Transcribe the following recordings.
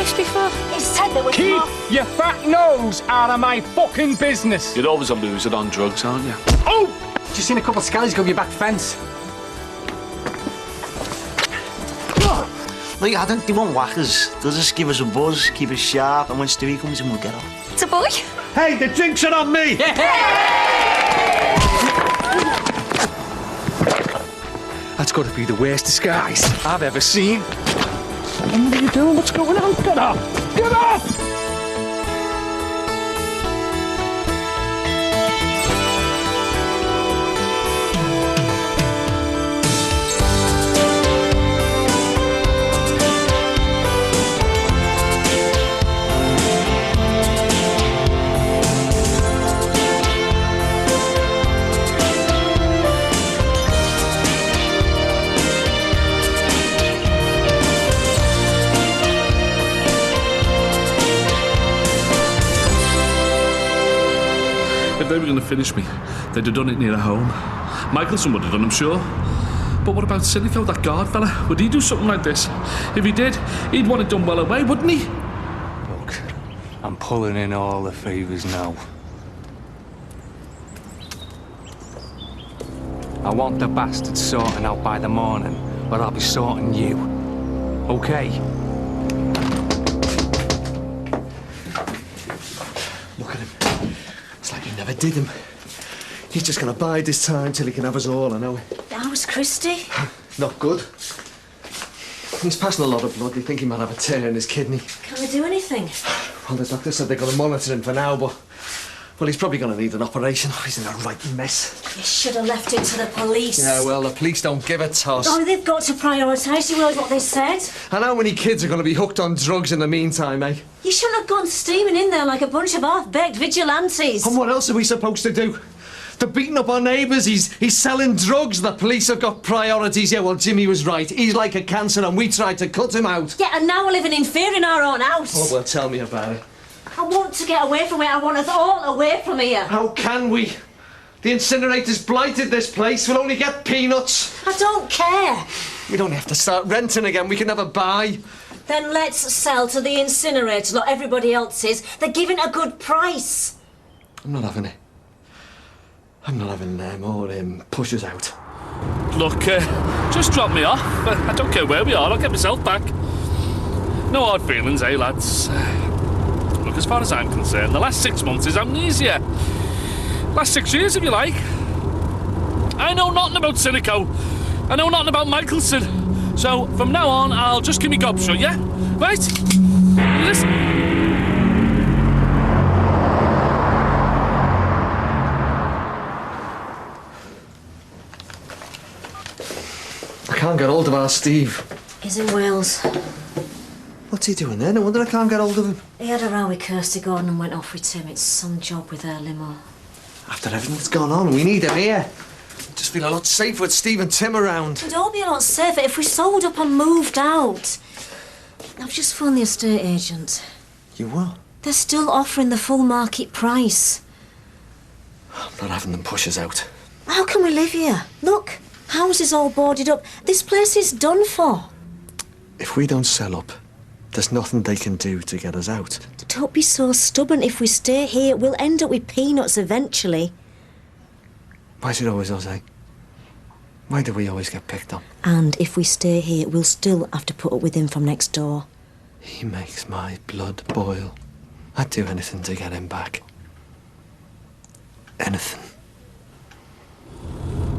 this before? He said there was Keep more. your fat nose out of my fucking business. You're always a loser on drugs, aren't you? Oh! Just seen a couple of scallies go over your back fence. Look, I don't want whackers. They'll just give us a buzz, keep us sharp, and when Stewie comes in, we'll get off. It's a boy. Hey, the drinks are on me! That's got to be the worst disguise I've ever seen. What are you doing? What's going on? Get off! Get off! If they were going to finish me, they'd have done it near home. Michelson would have done, I'm sure. But what about Sinico, that guard fella? Would he do something like this? If he did, he'd want it done well away, wouldn't he? Look, I'm pulling in all the favours now. I want the bastard sorting out by the morning, but I'll be sorting you. Okay? Look at him. It's like you never did him. He's just going to bide his time till he can have us all, I know. How's Christy? Not good. He's passing a lot of blood. They think he might have a tear in his kidney. Can we do anything? Well, the doctor said they're going to monitor him for now, but... Well, he's probably going to need an operation. He's in a right mess. You should have left it to the police. Yeah, well, the police don't give a toss. Oh, they've got to prioritise. You heard what they said. And how many kids are going to be hooked on drugs in the meantime, eh? You shouldn't have gone steaming in there like a bunch of half-baked vigilantes. And what else are we supposed to do? They're beating up our neighbours. He's selling drugs. The police have got priorities. Yeah, well, Jimmy was right. He's like a cancer and we tried to cut him out. Yeah, and now we're living in fear in our own house. Oh, well, tell me about it. I want to get away from it. I want us all away from here. How can we? The incinerator's blighted this place. We'll only get peanuts. I don't care. We don't have to start renting again. We can never buy. Then let's sell to the incinerator like everybody else is. They're giving a good price. I'm not having it. I'm not having them or him push us out. Look, just drop me off. I don't care where we are, I'll get myself back. No hard feelings, eh, lads? Look, as far as I'm concerned, the last 6 months is amnesia. Last 6 years, if you like. I know nothing about Sinico. I know nothing about Michelson. So, from now on, I'll just keep my gob shut, yeah? Right? Listen. I can't get hold of our Steve. He's in Wales. What's he doing there? No wonder I can't get hold of him. He had a row with Kirsty Gordon and went off with Tim. It's some job with her limo. After everything that's gone on, we need him here. Just feel a lot safer with Steve and Tim around. It'd all be a lot safer if we sold up and moved out. I've just phoned the estate agent. You will? They're still offering the full market price. I'm not having them push us out. How can we live here? Look, houses all boarded up. This place is done for. If we don't sell up, there's nothing they can do to get us out. Don't be so stubborn. If we stay here, we'll end up with peanuts eventually. Why is it always us, eh? Why do we always get picked on? And if we stay here, we'll still have to put up with him from next door. He makes my blood boil. I'd do anything to get him back. Anything.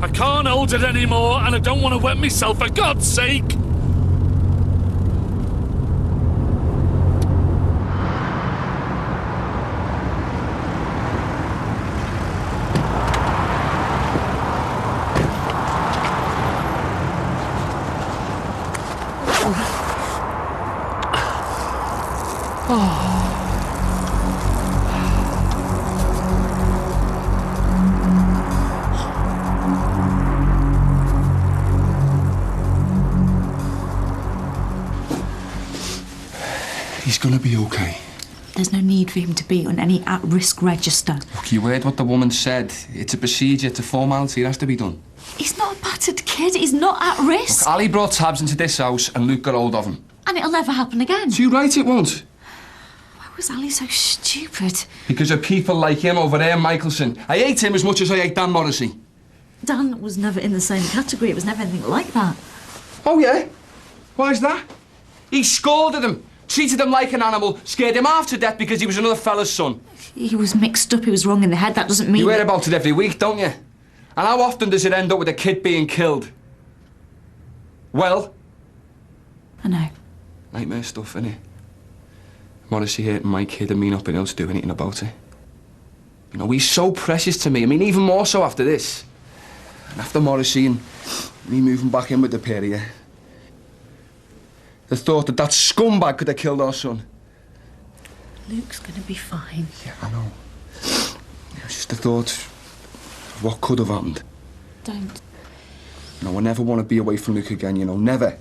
I can't hold it anymore, and I don't want to wet myself, for God's sake! He's gonna be okay. There's no need for him to be on any at-risk register. Look, you heard what the woman said. It's a procedure, it's a formality, it has to be done. He's not a battered kid, he's not at risk. Look, Ali brought tabs into this house and Luke got hold of him. And it'll never happen again. Too right it won't. Why was Ali so stupid? Because of people like him over there, Michelson. I hate him as much as I hate Dan Morrissey. Dan was never in the same category. It was never anything like that. Oh, yeah? Why's that? He scolded him, treated him like an animal, scared him half to death because he was another fella's son. He was mixed up, he was wrong in the head. That doesn't mean... You hear about it every week, don't you? And how often does it end up with a kid being killed? Well? I know. Nightmare stuff, innit? Morrissey hating my kid and me not being able to do anything about it. You know, he's so precious to me. I mean, even more so after this. And after Morrissey and me moving back in with the pair of you. The thought that that scumbag could have killed our son. Luke's gonna be fine. Yeah, I know. It's just the thought of what could have happened. Don't. No, I never want to be away from Luke again, you know, never.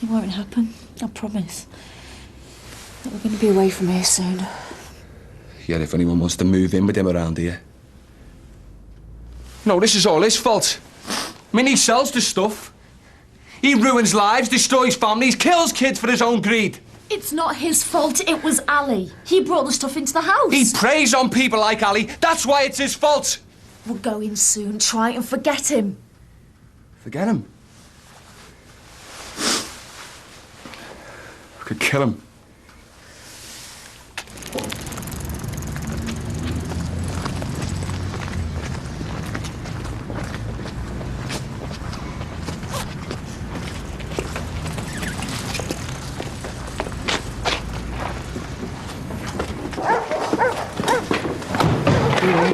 It won't happen, I promise. But we're gonna be away from here soon. Yeah, if anyone wants to move in with him around here. No, this is all his fault. I mean, he sells the stuff. He ruins lives, destroys families, kills kids for his own greed. It's not his fault, it was Ali. He brought the stuff into the house. He preys on people like Ali. That's why it's his fault. We're going soon. Try and forget him. Forget him. I could kill him.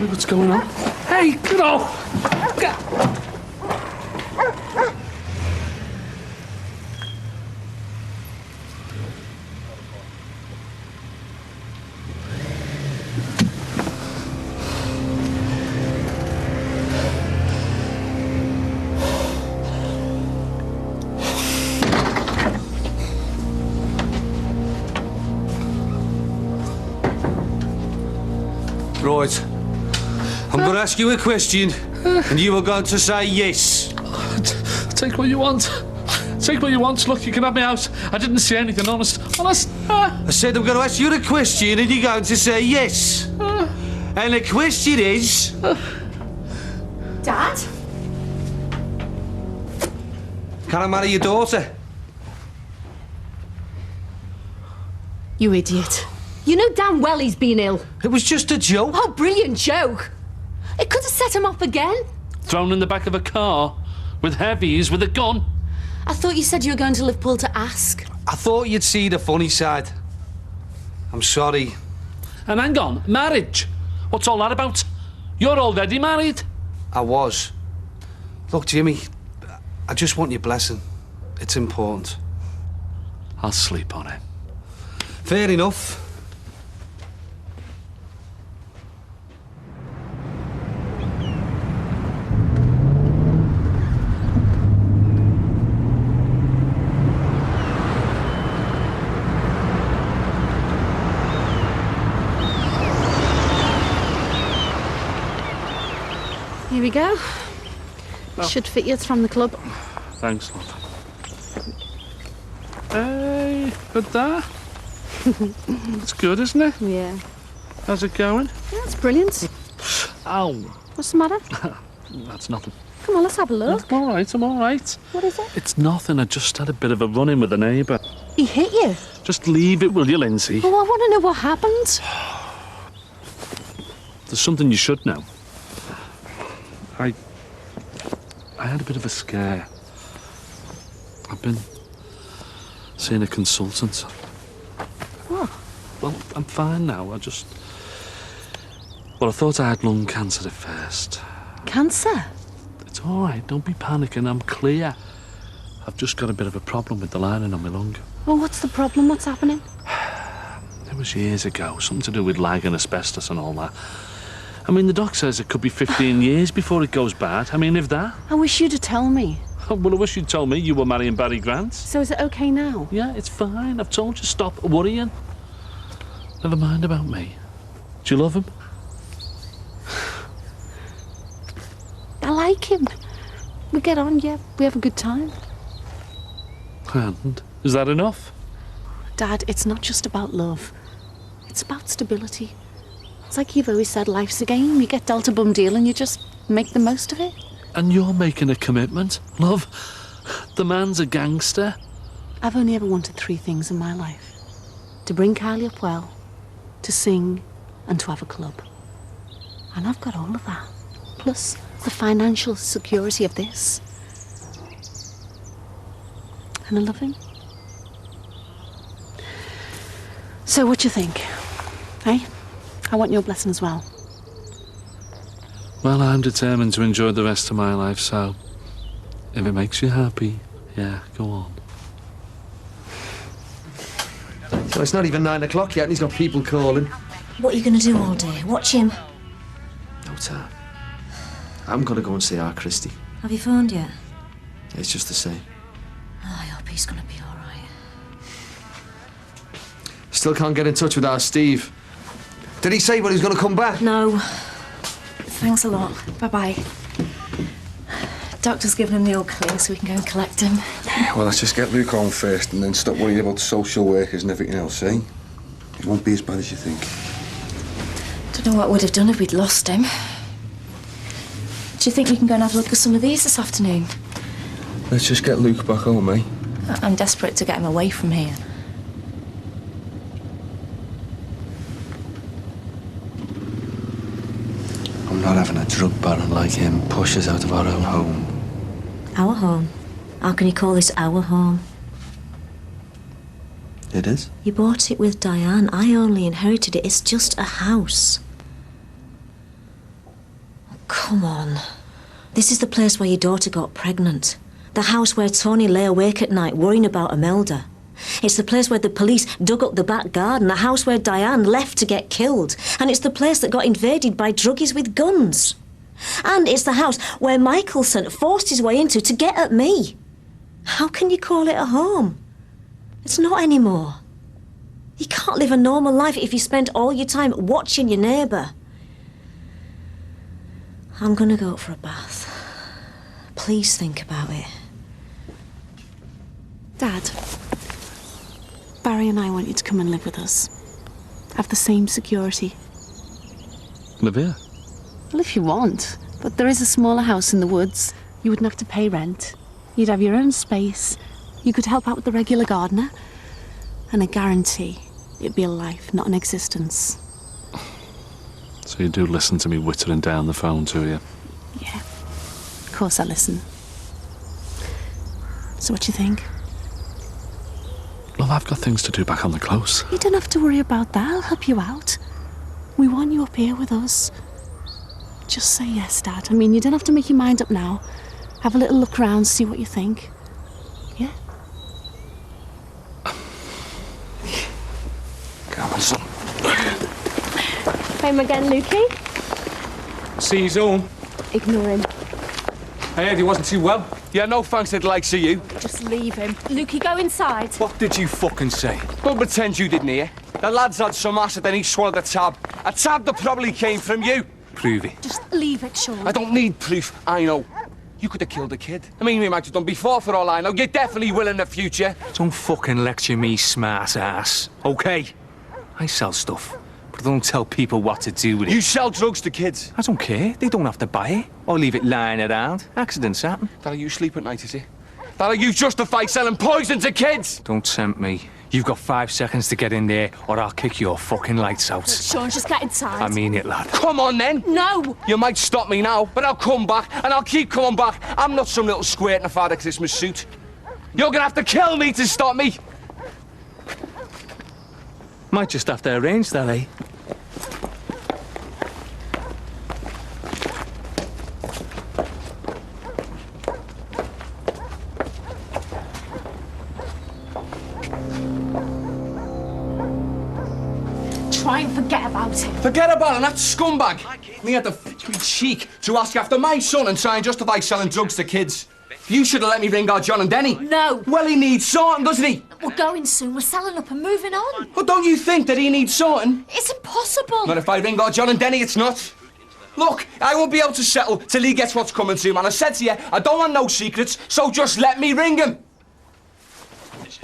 What's going on? Hey, get off! Right. I'm going to ask you a question, and you are going to say yes. Take what you want. Take what you want. Look, you can have me out. I didn't see anything, honest. I said I'm going to ask you a question, and you're going to say yes. And the question is... Dad? Can I marry your daughter? You idiot. You know damn well he's been ill. It was just a joke. Oh, brilliant joke. It could have set him off again. Thrown in the back of a car with heavies with a gun. I thought you said you were going to Liverpool to ask. I thought you'd see the funny side. I'm sorry. And hang on, marriage. What's all that about? You're already married. I was. Look, Jimmy, I just want your blessing. It's important. I'll sleep on it. Fair enough. Here we go. Should fit you. It's from the club. Thanks, love. Hey, good there. It's good, isn't it? Yeah. How's it going? Yeah, it's brilliant. Ow. What's the matter? That's nothing. Come on, let's have a look. I'm all right, I'm all right. What is it? It's nothing. I just had a bit of a run-in with a neighbour. He hit you? Just leave it, will you, Lindsay? Oh, I want to know what happened. There's something you should know. I had a bit of a scare. I've been seeing a consultant. What? Well, I'm fine now. Well, I thought I had lung cancer at first. Cancer? It's all right. Don't be panicking. I'm clear. I've just got a bit of a problem with the lining on my lung. Oh, what's the problem? What's happening? It was years ago. Something to do with lag and asbestos and all that. I mean, the doc says it could be 15 years before it goes bad. I mean, if that. I wish you'd have told me. Well, I wish you'd told me you were marrying Barry Grant. So is it okay now? Yeah, it's fine. I've told you, stop worrying. Never mind about me. Do you love him? I like him. We get on, yeah. We have a good time. I hadn't. Is that enough? Dad, it's not just about love. It's about stability. It's like you've always said, life's a game. You get dealt a bum deal and you just make the most of it. And you're making a commitment? Love, the man's a gangster. I've only ever wanted 3 things in my life. To bring Kylie up well, to sing, and to have a club. And I've got all of that. Plus the financial security of this. And I love him. So what do you think? Hey? I want your blessing as well. Well, I'm determined to enjoy the rest of my life, so if it makes you happy, yeah, go on. So it's not even 9 o'clock yet and he's got people calling. What are you going to do all day? Watch him? No time. I'm going to go and see our Christy. Have you phoned yet? It's just the same. Oh, I hope he's going to be all right. Still can't get in touch with our Steve. Did he say when he's going to come back? No. Thanks a lot. Bye-bye. Doctor's given him the all clear so we can go and collect him. Well, let's just get Luke home first and then stop worrying about social workers and everything else, eh? It won't be as bad as you think. Don't know what we'd have done if we'd lost him. Do you think we can go and have a look at some of these this afternoon? Let's just get Luke back home, eh? I'm desperate to get him away from here. I'm not having a drug baron like him push us out of our own home. Our home? How can you call this our home? It is? You bought it with Diane. I only inherited it. It's just a house. Oh, come on. This is the place where your daughter got pregnant. The house where Tony lay awake at night worrying about Imelda. It's the place where the police dug up the back garden. The house where Diane left to get killed. And it's the place that got invaded by druggies with guns. And it's the house where Michelson forced his way into to get at me. How can you call it a home? It's not anymore. You can't live a normal life if you spend all your time watching your neighbour. I'm gonna go for a bath. Please think about it. Dad, Barry and I want you to come and live with us. Have the same security. Live here? Well, if you want. But there is a smaller house in the woods. You wouldn't have to pay rent. You'd have your own space. You could help out with the regular gardener. And I guarantee it'd be a life, not an existence. So you do listen to me whittering down the phone to you? Yeah, of course I listen. So what do you think? Love, I've got things to do back on the close. You don't have to worry about that. I'll help you out. We want you up here with us. Just say yes, Dad. I mean, you don't have to make your mind up now. Have a little look around, see what you think. Yeah? Come on, son. Home again, Lukey? See you soon. Ignore him. I heard he wasn't too well. Yeah, no thanks to the likes of you. Just leave him. Lukey, go inside. What did you fucking say? Don't pretend you didn't hear. The lads had some acid, then he swallowed a tab. A tab that probably came from you. Prove it. Just leave it, Sean. I don't need proof, I know. You could have killed the kid. I mean, we might have done before for all I know. You definitely will in the future. Don't fucking lecture me, smart ass. Okay? I sell stuff, but I don't tell people what to do with it. You sell drugs to kids. I don't care. They don't have to buy it or leave it lying around. Accidents happen. That'll you sleep at night, is it? That'll you justify selling poison to kids? Don't tempt me. You've got 5 seconds to get in there, or I'll kick your fucking lights out. Sean, just get inside. I mean it, lad. Come on, then. No! You might stop me now, but I'll come back, and I'll keep coming back. I'm not some little squirt in a Father Christmas suit. You're gonna have to kill me to stop me. Might just have to arrange that, eh? Try and forget about him. Forget about it, that scumbag. He had the cheek to ask after my son and try and justify selling drugs to kids. You should have let me ring our John and Denny. No. Well, he needs sorting, doesn't he? We're going soon. We're selling up and moving on. Well, don't you think that he needs sorting? It's impossible. Not if I ring our John and Denny, it's not. Look, I won't be able to settle till he gets what's coming to him. And I said to you, I don't want no secrets, so just let me ring him.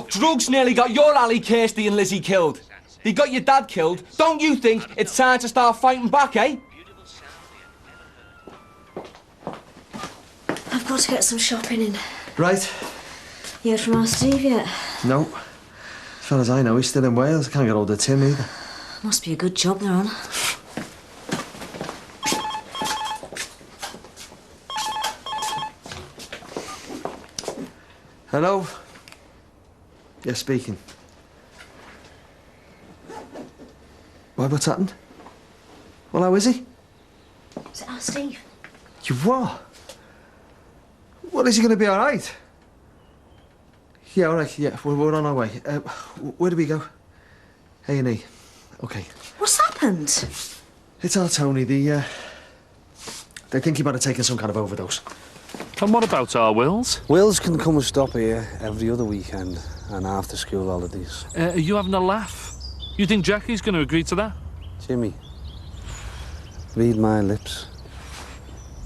Look, drugs nearly got your Ali, Kirsty and Lizzie killed. They got your dad killed. Don't you think it's time to start fighting back, eh? I've got to get some shopping in. Right. You heard from our Steve yet? No. As far as I know, he's still in Wales. I can't get hold of Tim either. Must be a good job they're on. Hello? Yes, speaking. Why, what's happened? Well, how is he? Is it our Steve? You what? Well, is he going to be all right? Yeah, all right, yeah, we're on our way. Where do we go? A&E. OK. What's happened? It's our Tony. They think he might have taken some kind of overdose. And what about our Wills? Wills can come and stop here every other weekend and after school holidays. Are you having a laugh? You think Jackie's going to agree to that? Jimmy, read my lips.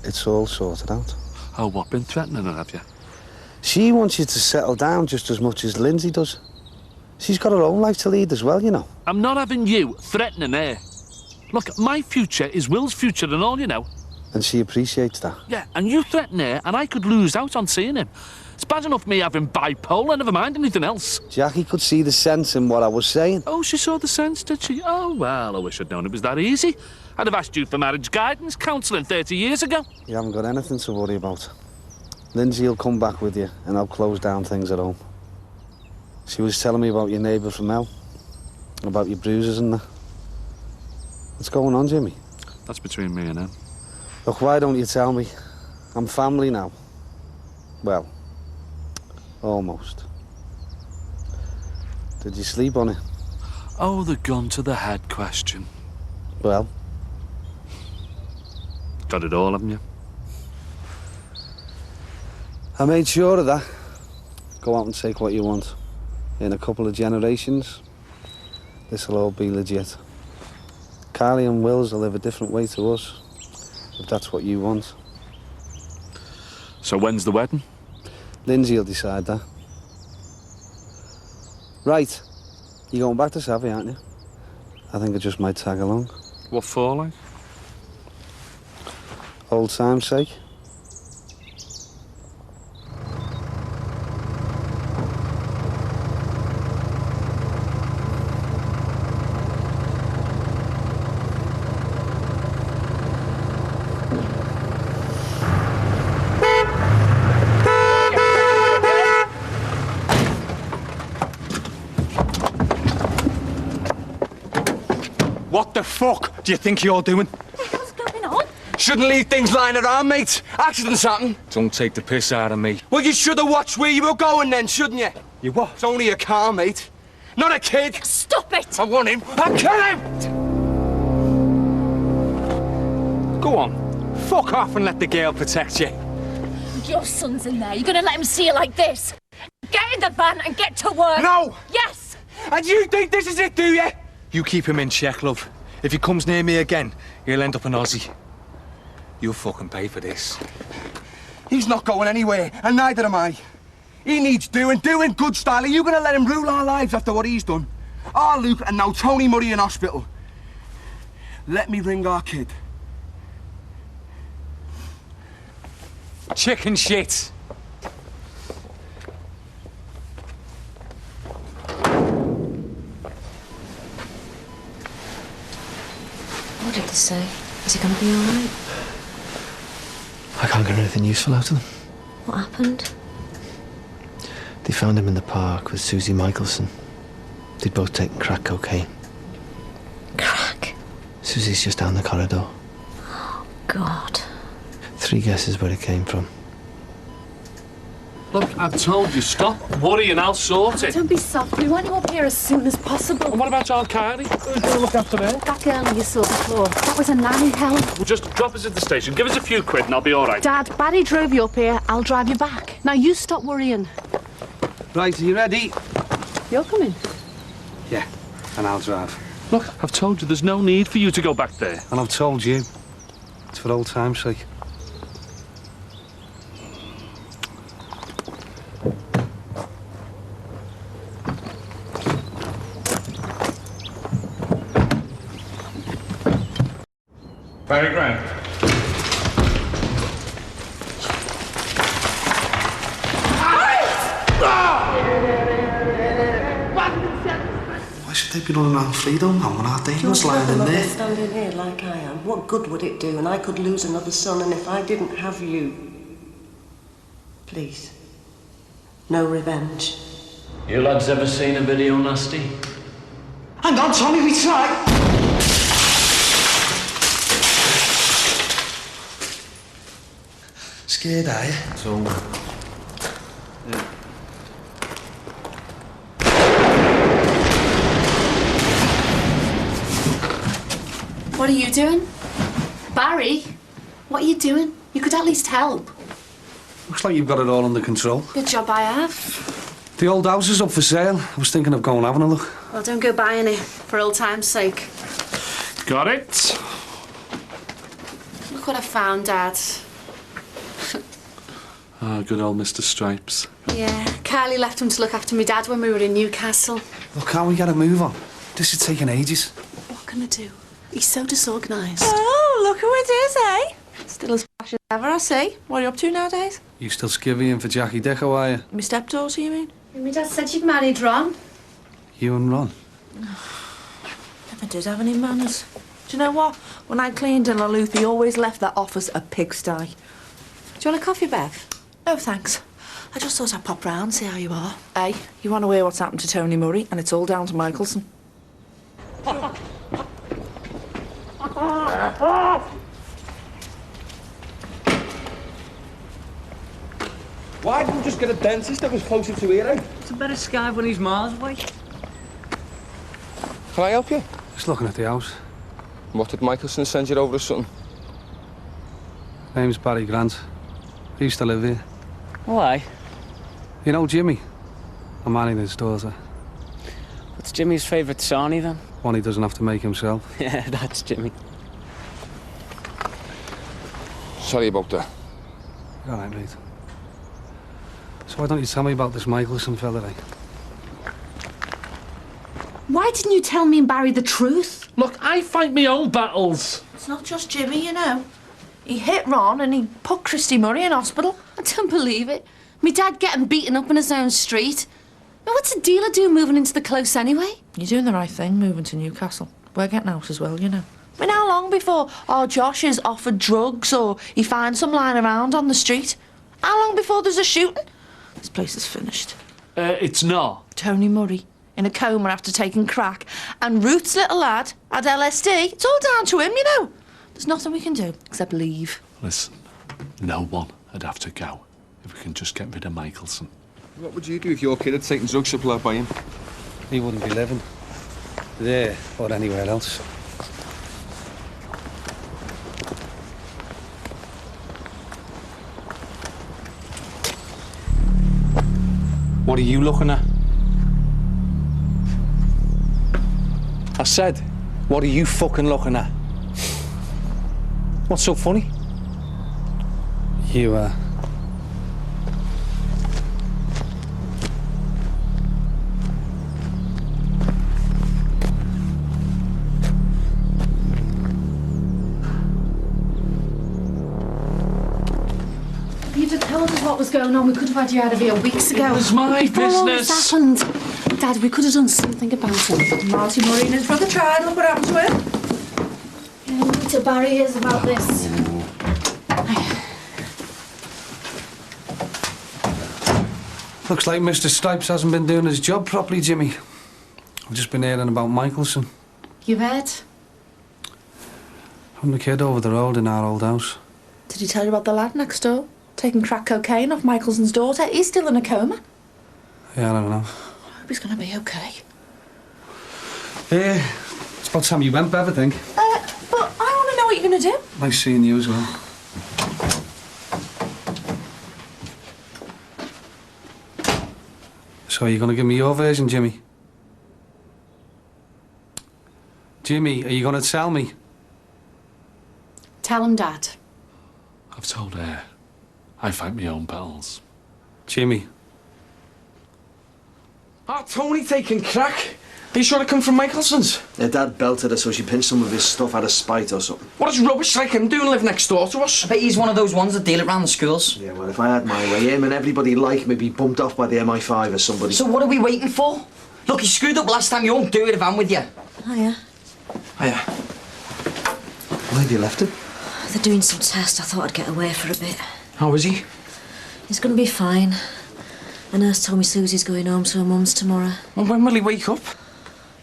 It's all sorted out. Oh, what, been threatening her, have you? She wants you to settle down just as much as Lindsay does. She's got her own life to lead as well, you know. I'm not having you threatening her. Look, my future is Will's future and all, you know. And she appreciates that. Yeah, and you threaten her, and I could lose out on seeing him. It's bad enough me having bipolar, never mind anything else. Jackie could see the sense in what I was saying. Oh, she saw the sense, did she? Oh, well, I wish I'd known it was that easy. I'd have asked you for marriage guidance counselling 30 years ago. You haven't got anything to worry about. Lindsay will come back with you, and I'll close down things at home. She was telling me about your neighbour from Mel, about your bruises and that. What's going on, Jimmy? That's between me and him. Look, why don't you tell me? I'm family now. Well, almost. Did you sleep on it? Oh, the gun to the head question. Well? Got it all, haven't you? I made sure of that. Go out and take what you want. In a couple of generations, this'll all be legit. Carly and Wills will live a different way to us, if that's what you want. So when's the wedding? Lindsay will decide that. Right. You're going back to Savvy, aren't you? I think I just might tag along. What for, like? Old time's sake. What the fuck do you think you're doing? What's going on? Shouldn't leave things lying around, mate. Accidents happen. Don't take the piss out of me. Well, you should have watched where you were going then, shouldn't you? You what? It's only a car, mate. Not a kid. Stop it! I want him. I'll kill him! Go on. Fuck off and let the girl protect you. Your son's in there. You're gonna let him see you like this? Get in the van and get to work. No! Yes! And you think this is it, do you? You keep him in check, love. If he comes near me again, he'll end up an Aussie. You'll fucking pay for this. He's not going anywhere, and neither am I. He needs doing good style. Are you going to let him rule our lives after what he's done? Our Luke and now Tony Murray in hospital. Let me ring our kid. Chicken shit. What did they say? Is he going to be all right? I can't get anything useful out of them. What happened? They found him in the park with Susie Michelson. They'd both taken crack cocaine. Crack? Susie's just down the corridor. God. 3 guesses where it came from. Look, I've told you, stop worrying, I'll sort it. Don't be soft. We want you up here as soon as possible. And what about Aunt Carly? Who's going to look after her? That girl you saw before, that was a nanny, Helen. Well, just drop us at the station, give us a few quid and I'll be all right. Dad, Barry drove you up here. I'll drive you back. Now you stop worrying. Right, are you ready? You're coming. Yeah, and I'll drive. Look, I've told you there's no need for you to go back there. And I've told you. It's for old time's sake. Barry Grant. Why should they be running around freedom now when our Daniel's lying in there? Standing here like I am, what good would it do? And I could lose another son, and if I didn't have you... Please. No revenge. You lads ever seen a video nasty? Hang on, Tommy, we try. Scared, are you? So, What are you doing? Barry? What are you doing? You could at least help. Looks like you've got it all under control. Good job I have. The old house is up for sale. I was thinking of going having a look. Well, don't go buying it, for old time's sake. Got it? Look what I found, Dad. Ah, good old Mr. Stripes. Yeah, Carly left him to look after my dad when we were in Newcastle. Look, can't we get a move on? This is taking ages. What can I do? He's so disorganised. Oh, look who it is, eh? Still as flash as ever, I see. What are you up to nowadays? You still skivvying for Jackie Decker, are you? My stepdaughter, you mean? My dad said you'd married Ron. You and Ron? Never did have any manners. Do you know what? When I cleaned in Lalooth, he always left that office a pigsty. Do you want a coffee, Bev? No, thanks. I just thought I'd pop round, see how you are. Hey, you want to hear what's happened to Tony Murray, and it's all down to Michelson. Why didn't you just get a dentist that was closer to here, eh? it's a better sky when he's miles away. Can I help you? Just looking at the house. What did Michelson send you over or something? Name's Barry Grant. He used to live here. Why? You know Jimmy? I'm marrying his daughter. What's Jimmy's favourite Sawney then? One he doesn't have to make himself. Yeah, that's Jimmy. Sorry about that. All right, mate. So why don't you tell me about this Michelson fella, eh? Why didn't you tell me and Barry the truth? Look, I fight my own battles. It's not just Jimmy, you know. He hit Ron and he put Christy Murray in hospital. I don't believe it. Me dad getting beaten up in his own street. Now, what's the dealer do moving into the close anyway? You're doing the right thing, moving to Newcastle. We're getting out as well, you know. I mean, how long before Josh is offered drugs or he finds some lying around on the street? How long before there's a shooting? This place is finished. It's not. Tony Murray, in a coma after taking crack, and Ruth's little lad had LSD. It's all down to him, you know. There's nothing we can do except leave. Listen, no one would have to go if we can just get rid of Michelson. What would you do if your kid had taken drugs supplied by him? He wouldn't be living there or anywhere else. What are you looking at? I said, what are you fucking looking at? What's so funny? You, If you'd have told us what was going on, we could have had you out of here weeks ago. It was my Before all this business. happened. Dad, we could have done something about it. Marty Murray and his brother tried. Look what happened to him. Yeah, wait till Barry hears about this. looks like Mr. Stripes hasn't been doing his job properly, Jimmy. I've just been hearing about Michelson. You've heard? From the kid over the road in our old house. Did he tell you about the lad next door? Taking crack cocaine off Michelson's daughter? He's still in a coma. Yeah, I don't know. I hope he's going to be okay. Yeah, it's about time you went, Bev, I think. But I want to know what you're going to do. Nice seeing you as well. So are you going to give me your version, Jimmy? Jimmy, are you going to tell me? Tell him, Dad. I've told her. I fight my own battles. Jimmy. Oh, Tony taking crack. Are you sure it come from Michaelson's? Her dad belted her so she pinched some of his stuff out of spite or something. What does rubbish like him do and live next door to us? I bet he's one of those ones that deal it round the schools. Yeah, well, if I had my way, him and everybody like me be bumped off by the MI5 or somebody. So what are we waiting for? Look, he screwed up last time. You won't do it if I'm with you. Hiya. Hiya. Why have you left him? They're doing some tests. I thought I'd get away for a bit. How is he? He's going to be fine. A nurse told me Susie's going home to her mum's tomorrow. Well, when will he wake up?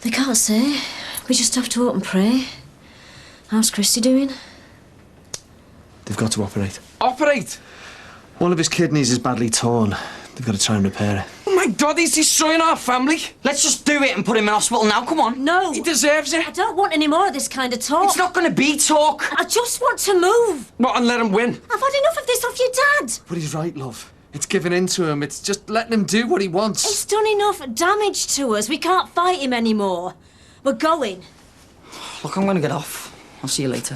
They can't say. We just have to hope and pray. How's Christy doing? They've got to operate. Operate? One of his kidneys is badly torn. They've got to try and repair it. Oh my God, he's destroying our family. Let's just do it and put him in hospital now. Come on. No. He deserves it. I don't want any more of this kind of talk. It's not going to be talk. I just want to move. What, and let him win? I've had enough of this off your dad. But he's right, love. It's giving in to him. It's just letting him do what he wants. He's done enough damage to us. We can't fight him anymore. We're going. Look, I'm going to get off. I'll see you later.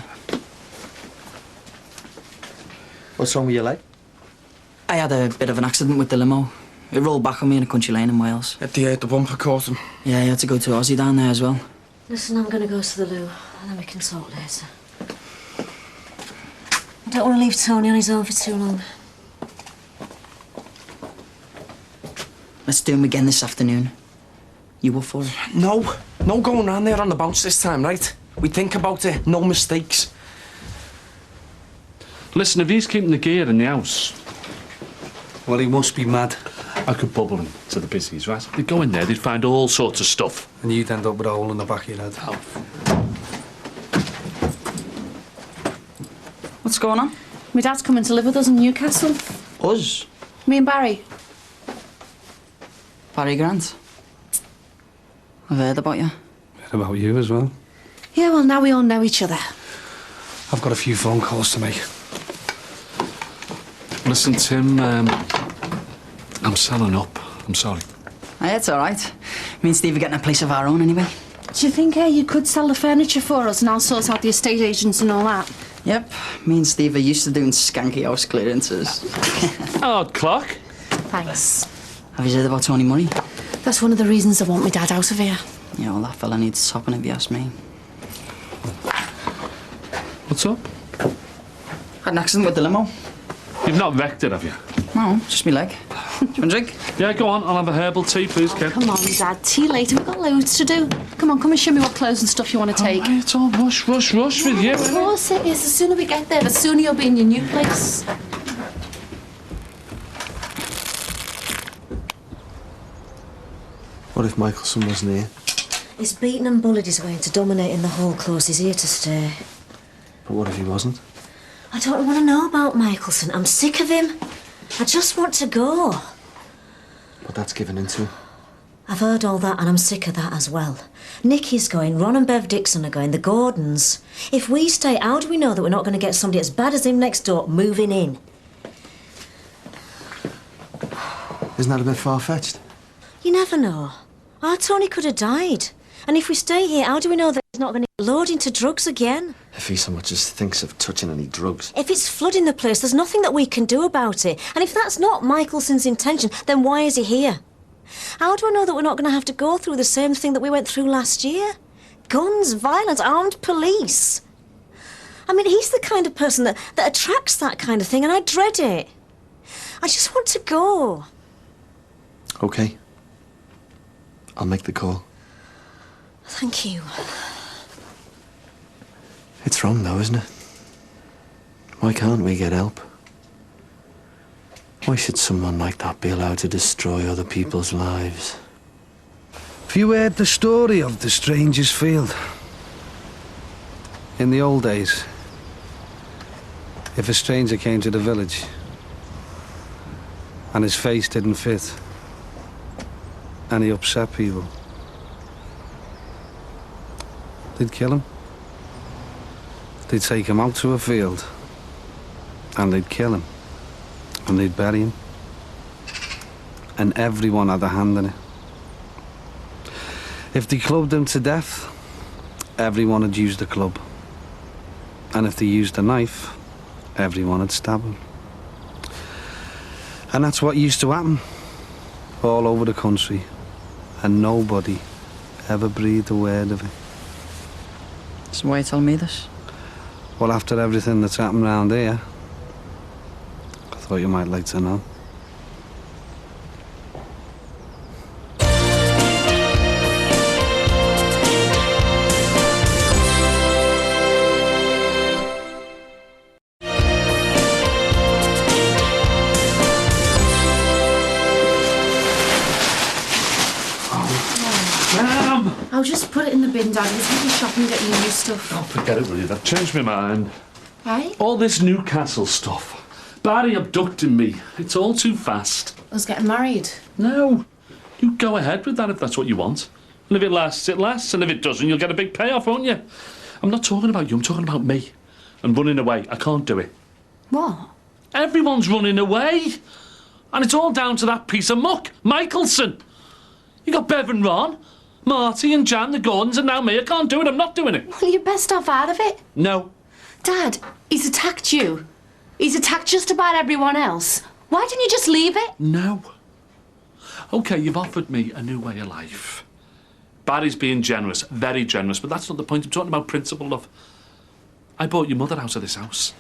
What's wrong with your leg? I had a bit of an accident with the limo. It rolled back on me in a country lane in Wales. The bumper caught him. Yeah, he had to go to Aussie down there as well. Listen, I'm going to go to the loo, and then we can talk later. I don't want to leave Tony on his own for too long. Let's do him again this afternoon. You up for it? No. No going round there on the bounce this time, right? We think about it. No mistakes. Listen, if he's keeping the gear in the house, Well, he must be mad. I could bubble him to the busies, right? They'd go in there, they'd find all sorts of stuff. And you'd end up with a hole in the back of your head. Oh. What's going on? My dad's coming to live with us in Newcastle. Us? Me and Barry. Barry Grant. I've heard about you. Heard about you as well. Yeah, well, now we all know each other. I've got a few phone calls to make. Listen, Tim, I'm selling up. I'm sorry. Hey, it's all right. Me and Steve are getting a place of our own anyway. Do you think you could sell the furniture for us and I'll sort out the estate agents and all that? Yep. Me and Steve are used to doing skanky house clearances. Odd clock. Thanks. Have you heard about Tony Murray? That's one of the reasons I want my dad out of here. Yeah, well, that fella needs topping if you ask me. What's up? Had an accident with the limo. You've not wrecked it, have you? No, just me leg. Do you want a drink? Yeah, go on. I'll have a herbal tea, please, Ken. Come on, Dad. Tea later. We've got loads to do. Come on, come and show me what clothes and stuff you want to take. Oh, it's all rush with you. Of course it is. The sooner we get there, the sooner you'll be in your new place. What if Michelson wasn't here? He's beaten and bullied his way into dominating the whole course. He's here to stay. But what if he wasn't? I don't want to know about Michelson. I'm sick of him. I just want to go. But that's giving in to him. I've heard all that and I'm sick of that as well. Nicky's going, Ron and Bev Dixon are going, the Gordons. If we stay, how do we know that we're not going to get somebody as bad as him next door moving in? Isn't that a bit far-fetched? You never know. Our Tony could have died. And if we stay here, how do we know that he's not going to load into drugs again? If he so much as thinks of touching any drugs. If it's flooding the place, there's nothing that we can do about it. And if that's not Michelson's intention, then why is he here? How do I know that we're not going to have to go through the same thing that we went through last year? Guns, violence, armed police. I mean, he's the kind of person that attracts that kind of thing, and I dread it. I just want to go. OK. I'll make the call. Thank you. It's wrong, though, isn't it? Why can't we get help? Why should someone like that be allowed to destroy other people's lives? Have you heard the story of the Stranger's Field? In the old days, if a stranger came to the village and his face didn't fit and he upset people, they'd kill him. They'd take him out to a field and they'd kill him and they'd bury him. And everyone had a hand in it. If they clubbed him to death, everyone had used the club. And if they used a knife, everyone had stabbed him. And that's what used to happen all over the country. And nobody ever breathed a word of it. So why are you telling me this? Well, after everything that's happened round here, I thought you might like to know. I'll just put it in the bin, Dad. He's really shopping, getting you new stuff. Oh, forget it, will you? I've changed my mind. Hey? All this Newcastle stuff. Barry abducting me. It's all too fast. Us getting married? No. You go ahead with that if that's what you want. And if it lasts, it lasts. And if it doesn't, you'll get a big payoff, won't you? I'm not talking about you. I'm talking about me. And running away. I can't do it. What? Everyone's running away. And it's all down to that piece of muck, Michelson. You got Bev and Ron, Marty and Jan, the Gordons, and now me. I can't do it. I'm not doing it. Well, you're best off out of it. No. Dad, he's attacked you. He's attacked just about everyone else. Why didn't you just leave it? No. OK, you've offered me a new way of life. Barry's being generous, very generous, but that's not the point. I'm talking about principle, love. I bought your mother out of this house.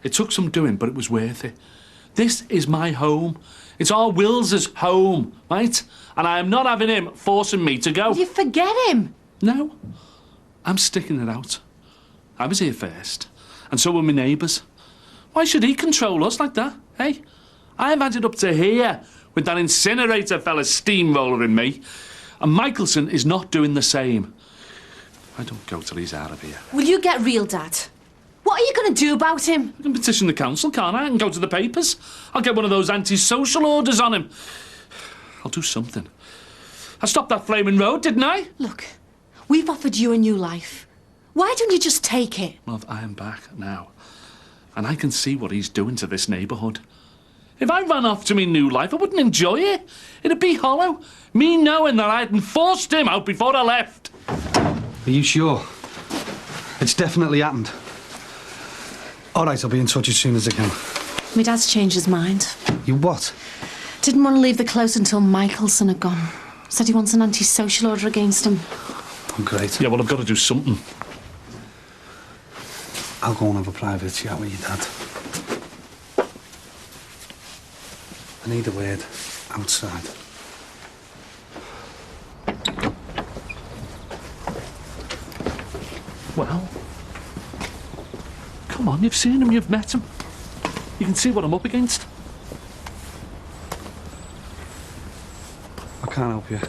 It took some doing, but it was worth it. This is my home. It's our Wills's home, right? And I am not having him forcing me to go. You forget him. No. I'm sticking it out. I was here first. And so were my neighbours. Why should he control us like that, eh? I've had it up to here with that incinerator fella steamrolling me. And Michelson is not doing the same. I don't go till he's out of here. Will you get real, Dad? What are you going to do about him? I can petition the council, can't I? I can go to the papers. I'll get one of those anti-social orders on him. I'll do something. I stopped that flaming road, didn't I? Look, we've offered you a new life. Why don't you just take it? Love, I am back now. And I can see what he's doing to this neighbourhood. If I ran off to me new life, I wouldn't enjoy it. It'd be hollow. Me knowing that I hadn't forced him out before I left. Are you sure? It's definitely happened. All right, I'll be in touch as soon as I can. My dad's changed his mind. You what? Didn't want to leave the close until Michelson had gone. Said he wants an anti-social order against him. Oh, great. Yeah, well, I've got to do something. I'll go and have a private chat with your dad. I need a word outside. Well, come on, you've seen him, you've met him. You can see what I'm up against. I can't help you.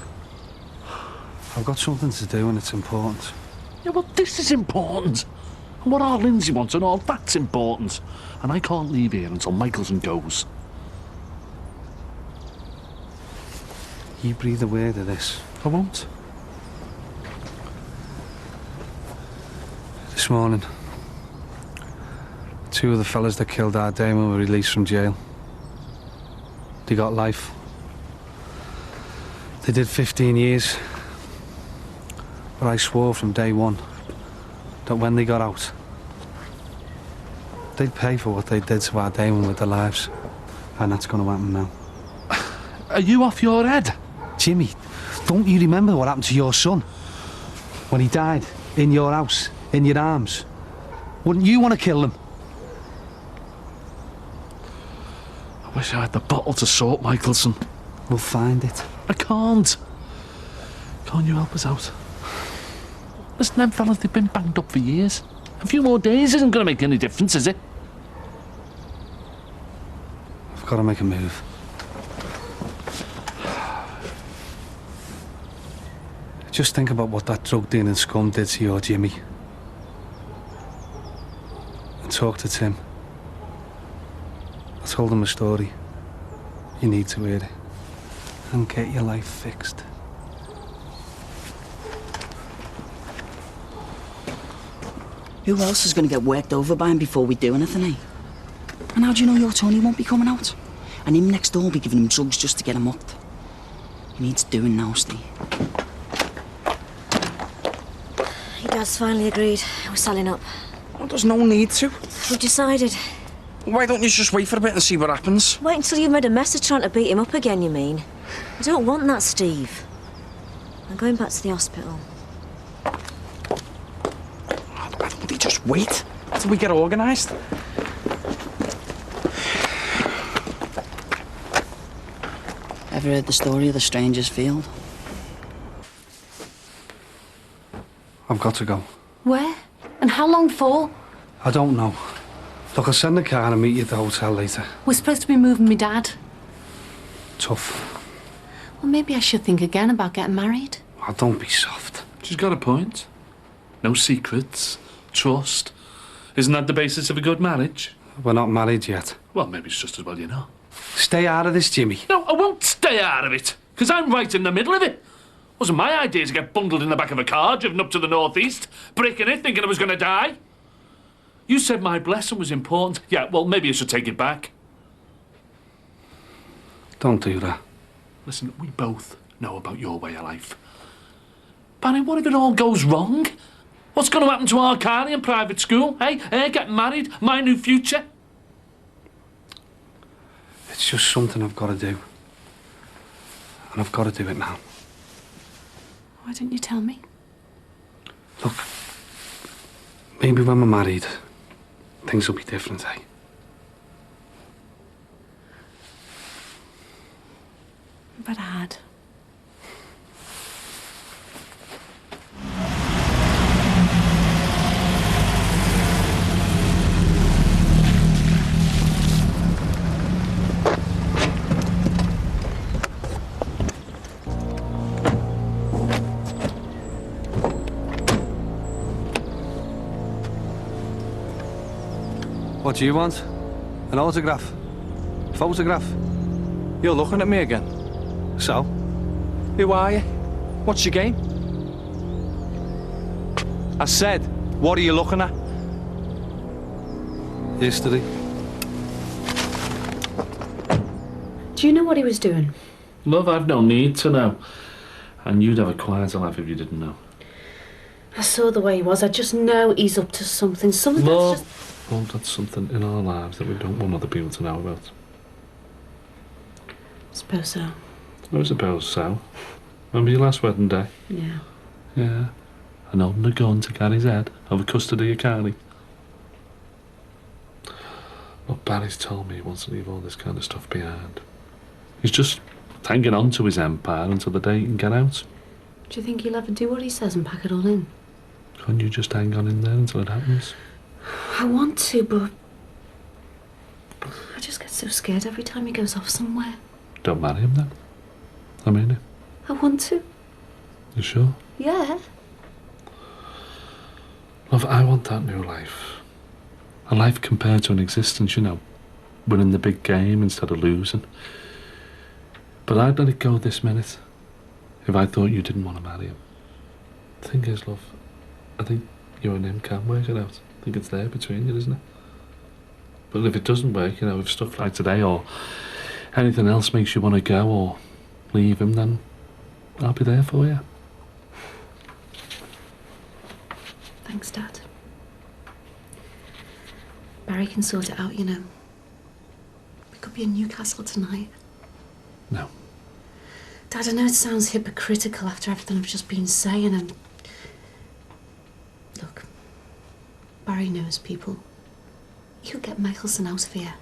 I've got something to do and it's important. Yeah, well, this is important. And what our Lindsay wants and all that's important. And I can't leave here until Michelson goes. You breathe a word of this. I won't. This morning, two of the fellas that killed our Damon were released from jail. They got life. They did 15 years. But I swore from day one that when they got out, they'd pay for what they did to our Damon with their lives. And that's going to happen now. Are you off your head? Jimmy, don't you remember what happened to your son? When he died in your house, in your arms. Wouldn't you want to kill him? I wish I had the bottle to sort Michelson. We'll find it. I can't. Can't you help us out? Listen, them fellas, they've been banged up for years. A few more days isn't going to make any difference, is it? I've got to make a move. Just think about what that drug dealing scum did to your Jimmy. And talk to Tim. I told him a story. You need to hear it. And get your life fixed. Who else is going to get worked over by him before we do anything, eh? And how do you know your Tony won't be coming out? And him next door will be giving him drugs just to get him up. He needs doing now, Steve. Your dad's finally agreed. We're selling up. Well, there's no need to. We've decided. Why don't you just wait for a bit and see what happens? Wait until you've made a mess of trying to beat him up again, you mean? I don't want that, Steve. I'm going back to the hospital. Why don't we just wait until we get organised? Ever heard the story of the Stranger's Field? I've got to go. Where? And how long for? I don't know. Look, I'll send the car and meet you at the hotel later. We're supposed to be moving me dad. Tough. Well, maybe I should think again about getting married. Oh, don't be soft. She's got a point. No secrets. Trust. Isn't that the basis of a good marriage? We're not married yet. Well, maybe it's just as well you know. Stay out of this, Jimmy. No, I won't stay out of it, because I'm right in the middle of it. Wasn't my idea to get bundled in the back of a car, driven up to the northeast, breaking it, thinking I was going to die. You said my blessing was important. Yeah, well, maybe I should take it back. Don't do that. Listen, we both know about your way of life. Barry, what if it all goes wrong? What's going to happen to our Carly in private school? Hey, get married, my new future? It's just something I've got to do. And I've got to do it now. Why didn't you tell me? Look, maybe when we're married, things will be different, eh? But I had. What do you want? An autograph? Photograph? You're looking at me again. So? Who are you? What's your game? I said, what are you looking at? History. Do you know what he was doing? Love, I've no need to know. And you'd have a quieter life if you didn't know. I saw the way he was. I just know he's up to something. Something Love. that's just... Well, that's something in our lives that we don't want other people to know about. Suppose so. I suppose so. Remember your last wedding day? Yeah. Yeah. And holding a gun to Gary's head over custody of Carly. Look, Barry's told me he wants to leave all this kind of stuff behind. He's just hanging on to his empire until the day he can get out. Do you think he'll ever do what he says and pack it all in? Can't you just hang on in there until it happens? I want to, but... I just get so scared every time he goes off somewhere. Don't marry him then. I mean it. I want to. You sure? Yeah. Love, I want that new life. A life compared to an existence, you know. Winning the big game instead of losing. But I'd let it go this minute if I thought you didn't want to marry him. The thing is, love, I think you and him can work it out. I think it's there between you, isn't it? But if it doesn't work, you know, if stuff like today or anything else makes you want to go or leave him, then I'll be there for you. Thanks, Dad. Barry can sort it out, you know. We could be in Newcastle tonight. No. Dad, I know it sounds hypocritical after everything I've just been saying, and... Look, Barry knows people. You'll get Michelson out of here.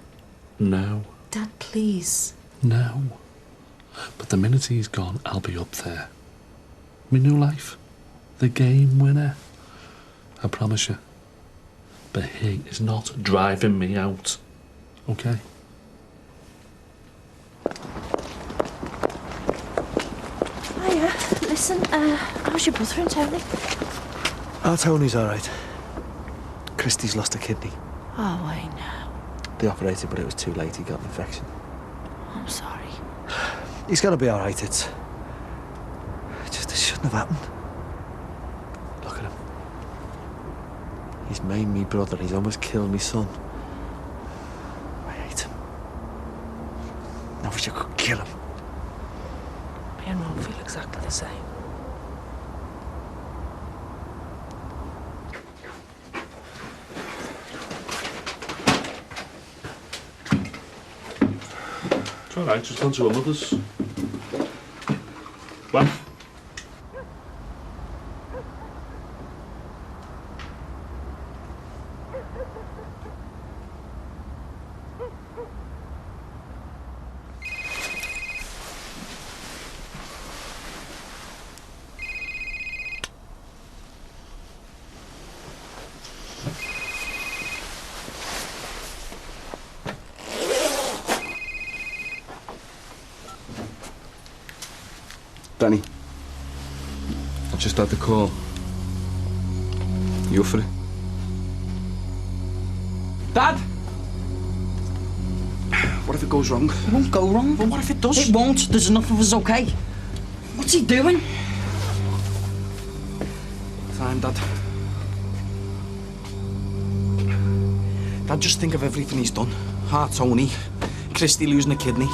No. Dad, please. No. But the minute he's gone, I'll be up there. My new life. The game winner. I promise you. But he is not driving me out. Okay? Hiya. Listen, how's your brother and Tony? Our Tony's all right. Christy's lost a kidney. Oh, I know. They operated, but it was too late. He got an infection. I'm sorry. He's gonna be all right. It shouldn't have happened. Look at him. He's made me brother. He's almost killed me son. I hate him. I wish I could kill him. Me and Ron feel exactly the same. It's all right, just gone to her mother's. Well? I just had the call. You up for it? Dad! What if it goes wrong? It won't go wrong. But what if it does? It won't. There's enough of us, okay? What's he doing? Fine, Dad. Dad, just think of everything he's done. Tony, Christy losing a kidney.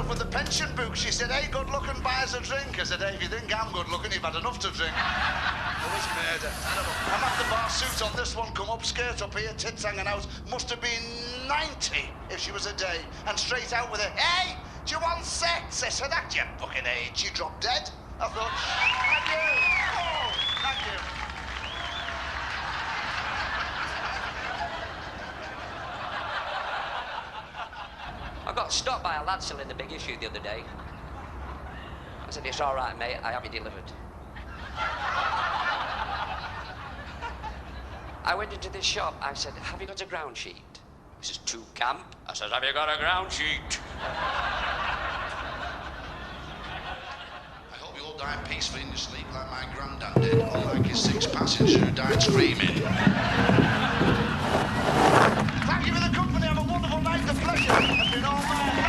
With the pension book, she said, "Hey, good looking, buy us a drink." I said, "Hey, if you think I'm good looking, you've had enough to drink." It was murder. Terrible. I'm at the bar suit on this one, come up, skirt up here, tits hanging out. Must have been 90 if she was a day. And straight out with a, "Hey, do you want sex?" I said, "At your fucking age, you drop dead." I thought, thank you. Oh, thank you. I got stopped by a lad selling the big issue the other day. I said, "It's all right, mate, I have it delivered." I went into this shop, I said, "Have you got a ground sheet?" He says, "To camp." I said, "Have you got a ground sheet?" I hope you all die peacefully in your sleep like my granddad did, unlike his 6 passengers who died screaming. Thank you for the company, have a wonderful night, the pleasure has been all mine.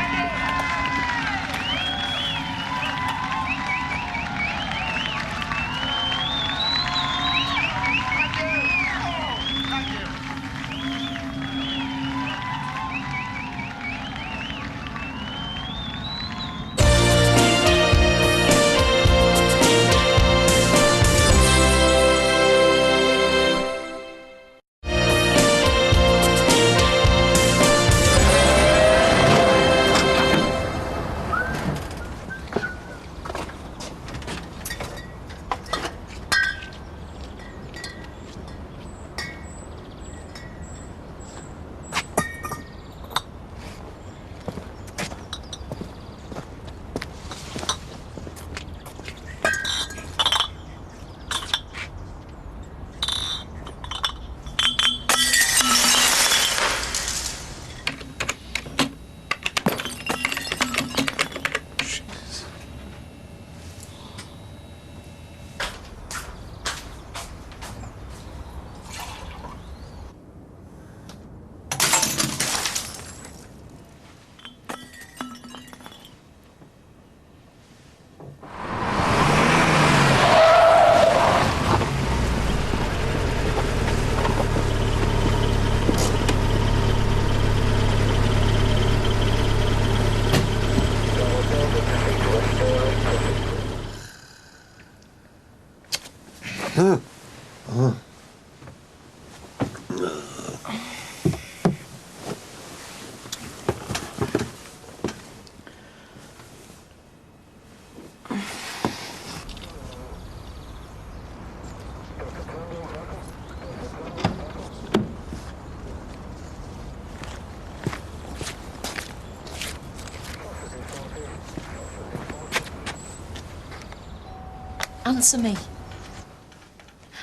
Answer me.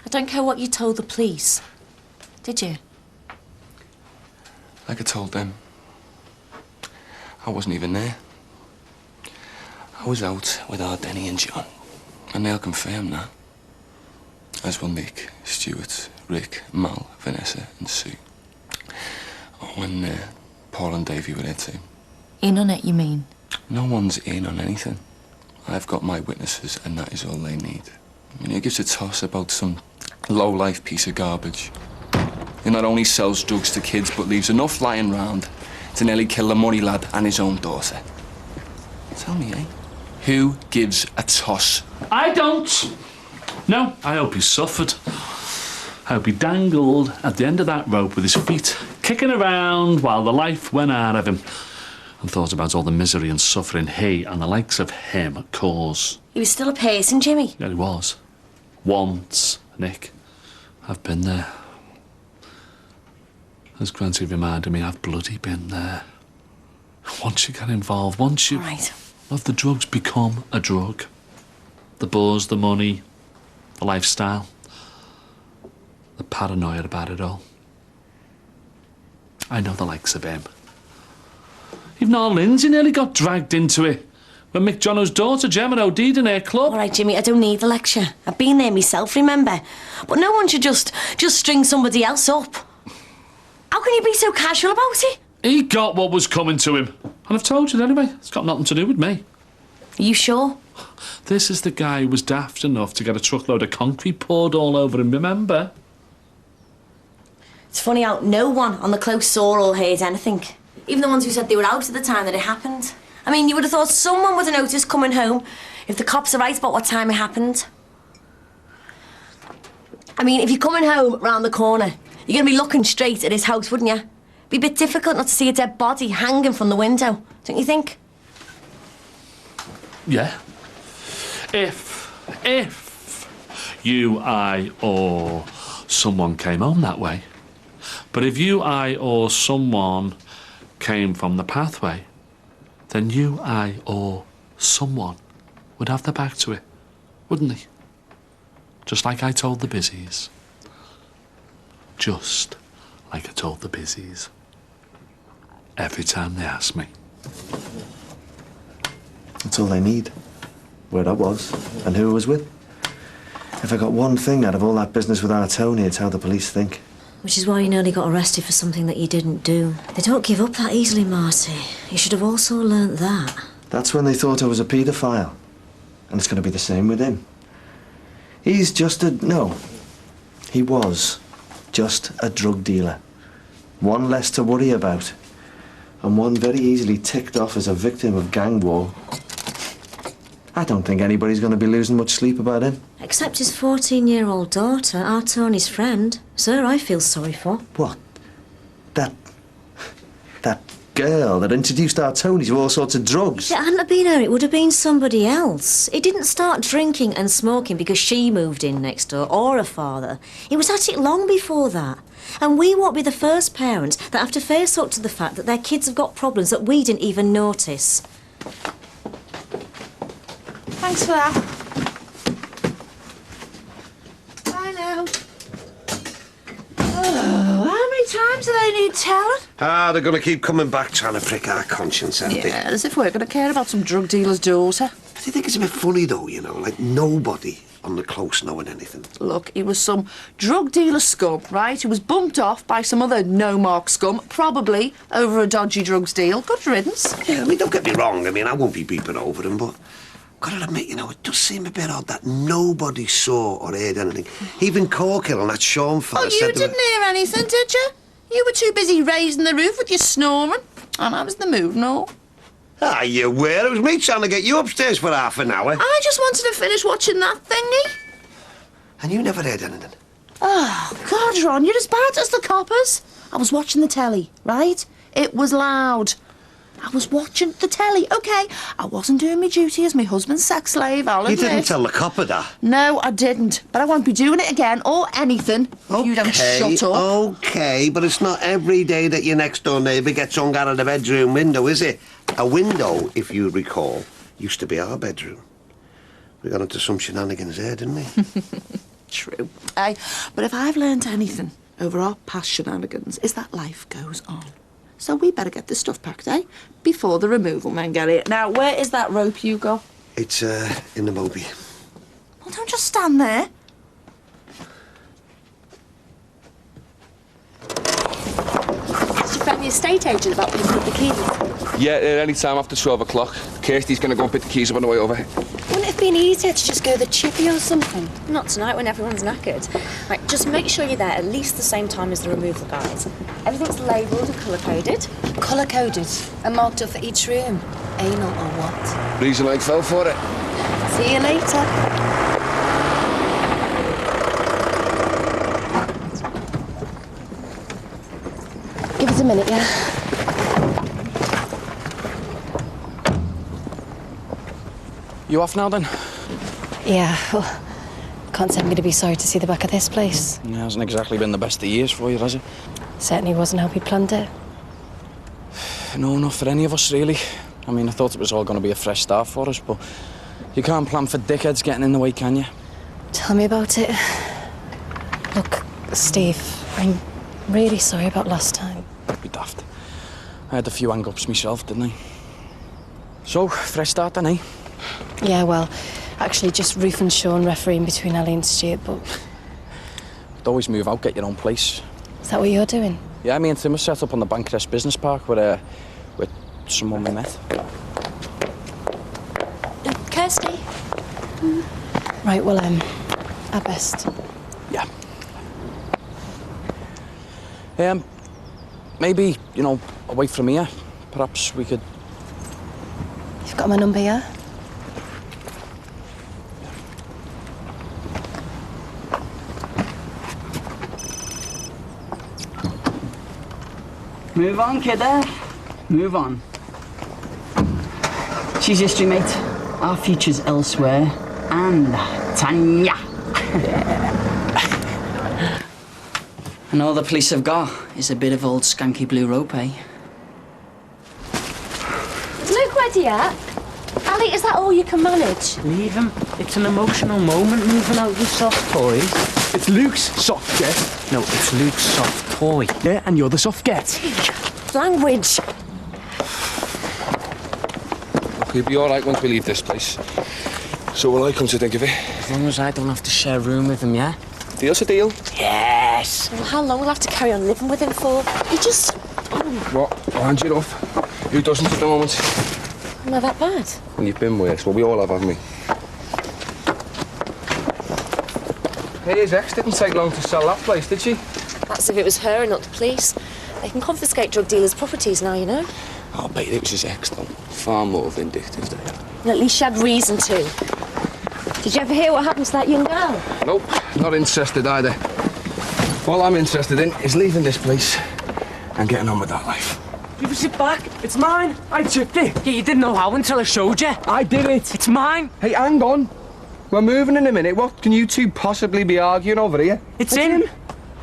I don't care what you told the police. Did you? Like I told them. I wasn't even there. I was out with our Denny and John. And they'll confirm that. As will Nick, Stuart, Rick, Mal, Vanessa and Sue. Oh, and Paul and Davey were there too. In on it, you mean? No one's in on anything. I've got my witnesses, and that is all they need. I mean, who gives a toss about some low-life piece of garbage who not only sells drugs to kids, but leaves enough lying round to nearly kill a money lad and his own daughter? Tell me, eh? Who gives a toss? I don't. No, I hope he suffered. I hope he dangled at the end of that rope with his feet kicking around while the life went out of him, and thought about all the misery and suffering he and the likes of him cause. He was still a person, Jimmy. Yeah, he was. Once, Nick. I've been there. As Granty reminded me, I've bloody been there. Once you get involved, once you... Right. Well, the drugs become a drug. The buzz, the money, the lifestyle. The paranoia about it all. I know the likes of him. Even our Lindsay nearly got dragged into it when Mick Jono's daughter Gemma OD'd in her club. All right, Jimmy, I don't need the lecture. I've been there myself, remember? But no one should just string somebody else up. How can you be so casual about it? He got what was coming to him. And I've told you anyway, it's got nothing to do with me. Are you sure? This is the guy who was daft enough to get a truckload of concrete poured all over him, remember? It's funny how no one on the close saw or heard anything. Even the ones who said they were out at the time that it happened. I mean, you would have thought someone would have noticed coming home if the cops are right about what time it happened. I mean, if you're coming home round the corner, you're going to be looking straight at his house, wouldn't you? It'd be a bit difficult not to see a dead body hanging from the window, don't you think? Yeah. If you, I, or someone came home that way. But if you, I, or someone came from the pathway, then you, I, or someone would have their back to it, wouldn't they? Just like I told the busies. Just like I told the busies. Every time they ask me. That's all they need. Where I was and who I was with. If I got one thing out of all that business with our Tony, it's how the police think. Which is why you nearly got arrested for something that you didn't do. They don't give up that easily, Marty. You should have also learnt that. That's when they thought I was a paedophile. And it's going to be the same with him. He's just a... No. He was just a drug dealer. One less to worry about. And one very easily ticked off as a victim of gang war. I don't think anybody's going to be losing much sleep about him. Except his 14-year-old daughter, our Tony's friend. Sir, I feel sorry for. What? That girl that introduced our Tony to all sorts of drugs. If it hadn't have been her, it would have been somebody else. He didn't start drinking and smoking because she moved in next door, or her father. He was at it long before that. And we won't be the first parents that have to face up to the fact that their kids have got problems that we didn't even notice. Thanks for that. Bye now. Oh, how many times do they need telling? Ah, they're going to keep coming back trying to prick our conscience, aren't they? Yeah, as if we're going to care about some drug dealer's daughter. But I think it's a bit funny, though, you know, like nobody on the close knowing anything. Look, he was some drug dealer scum, right, who was bumped off by some other no-mark scum, probably over a dodgy drugs deal. Good riddance. Yeah, I mean, don't get me wrong. I mean, I won't be beeping over him, but gotta admit, you know, it does seem a bit odd that nobody saw or heard anything. Even Corkill and that Sean fella said... Oh, you didn't hear anything, did you? You were too busy raising the roof with your snoring. And I was in the mood and all. Ah, you were. It was me trying to get you upstairs for half an hour. I just wanted to finish watching that thingy. And you never heard anything? Oh, God, Ron, you're as bad as the coppers. I was watching the telly, right? It was loud. I was watching the telly, OK. I wasn't doing my duty as my husband's sex slave, I'll admit. You didn't tell the copper that? No, I didn't. But I won't be doing it again, or anything, if you don't shut up. OK, but it's not every day that your next-door neighbour gets hung out of the bedroom window, is it? A window, if you recall, used to be our bedroom. We got into some shenanigans there, didn't we? True. Aye, but if I've learnt anything over our past shenanigans, is that life goes on. So we better get this stuff packed, eh? Before the removal men get here. Now, where is that rope you got? It's, in the Moby. Well, don't just stand there. Did you phone the estate agent about picking up the keys? Yeah, any time after 12 o'clock. Kirsty's going to go and pick the keys up on the way over. Wouldn't it have been easier to just go the chippy or something? Not tonight when everyone's knackered. Right, just make sure you're there at least the same time as the removal guys. Everything's labelled and colour-coded. Colour-coded? And marked up for each room? Anal or what? Reason I fell for it. See you later. Give us a minute, yeah? You off now, then? Yeah, well, can't say I'm going to be sorry to see the back of this place. It hasn't exactly been the best of years for you, has it? Certainly wasn't how we planned it. No, not for any of us, really. I mean, I thought it was all going to be a fresh start for us, but you can't plan for dickheads getting in the way, can you? Tell me about it. Look, Steve, I'm really sorry about last time. Don't be daft. I had a few hang-ups myself, didn't I? So, fresh start then, eh? Yeah, well, actually just Ruth and Sean refereeing between Ellie and Stuart, but... You'd always move out, get your own place. Is that what you're doing? Yeah, me and Tim are set up on the Bancrest Business Park with someone we met. Kirsty? Right, well, our best. Yeah. Maybe, you know, away from here, perhaps we could... You've got my number, yeah? Move on, kiddo. Move on. She's history, mate. Our future's elsewhere. And Tanya. And all the police have got is a bit of old skanky blue rope, eh? Is Luke ready yet? Ali, is that all you can manage? Leave him. It's an emotional moment moving out with soft toys. It's Luke's soft get. No, it's Luke's soft toy. Yeah, and you're the soft get. Language. Look, we'll be all right once we leave this place. So will I, come to think of it. As long as I don't have to share a room with him, yeah? Deal's a deal. Yes. Well, how long will I have to carry on living with him for? He just... What? I'll hand you off. Who doesn't at the moment? Am I that bad? When you've been worse, well, we all have, haven't we? Hey, his ex didn't take long to sell that place, did she? That's if it was her and not the police. They can confiscate drug dealers' properties now, you know. I'll bet it was his ex, though. Far more vindictive they are. And at least she had reason to. Did you ever hear what happened to that young girl? Nope, not interested either. All I'm interested in is leaving this place and getting on with that life. Give us it back. It's mine. I took it. Yeah, you didn't know how until I showed you. I did it. It's mine. Hey, hang on. We're moving in a minute. What can you two possibly be arguing over here? It's in.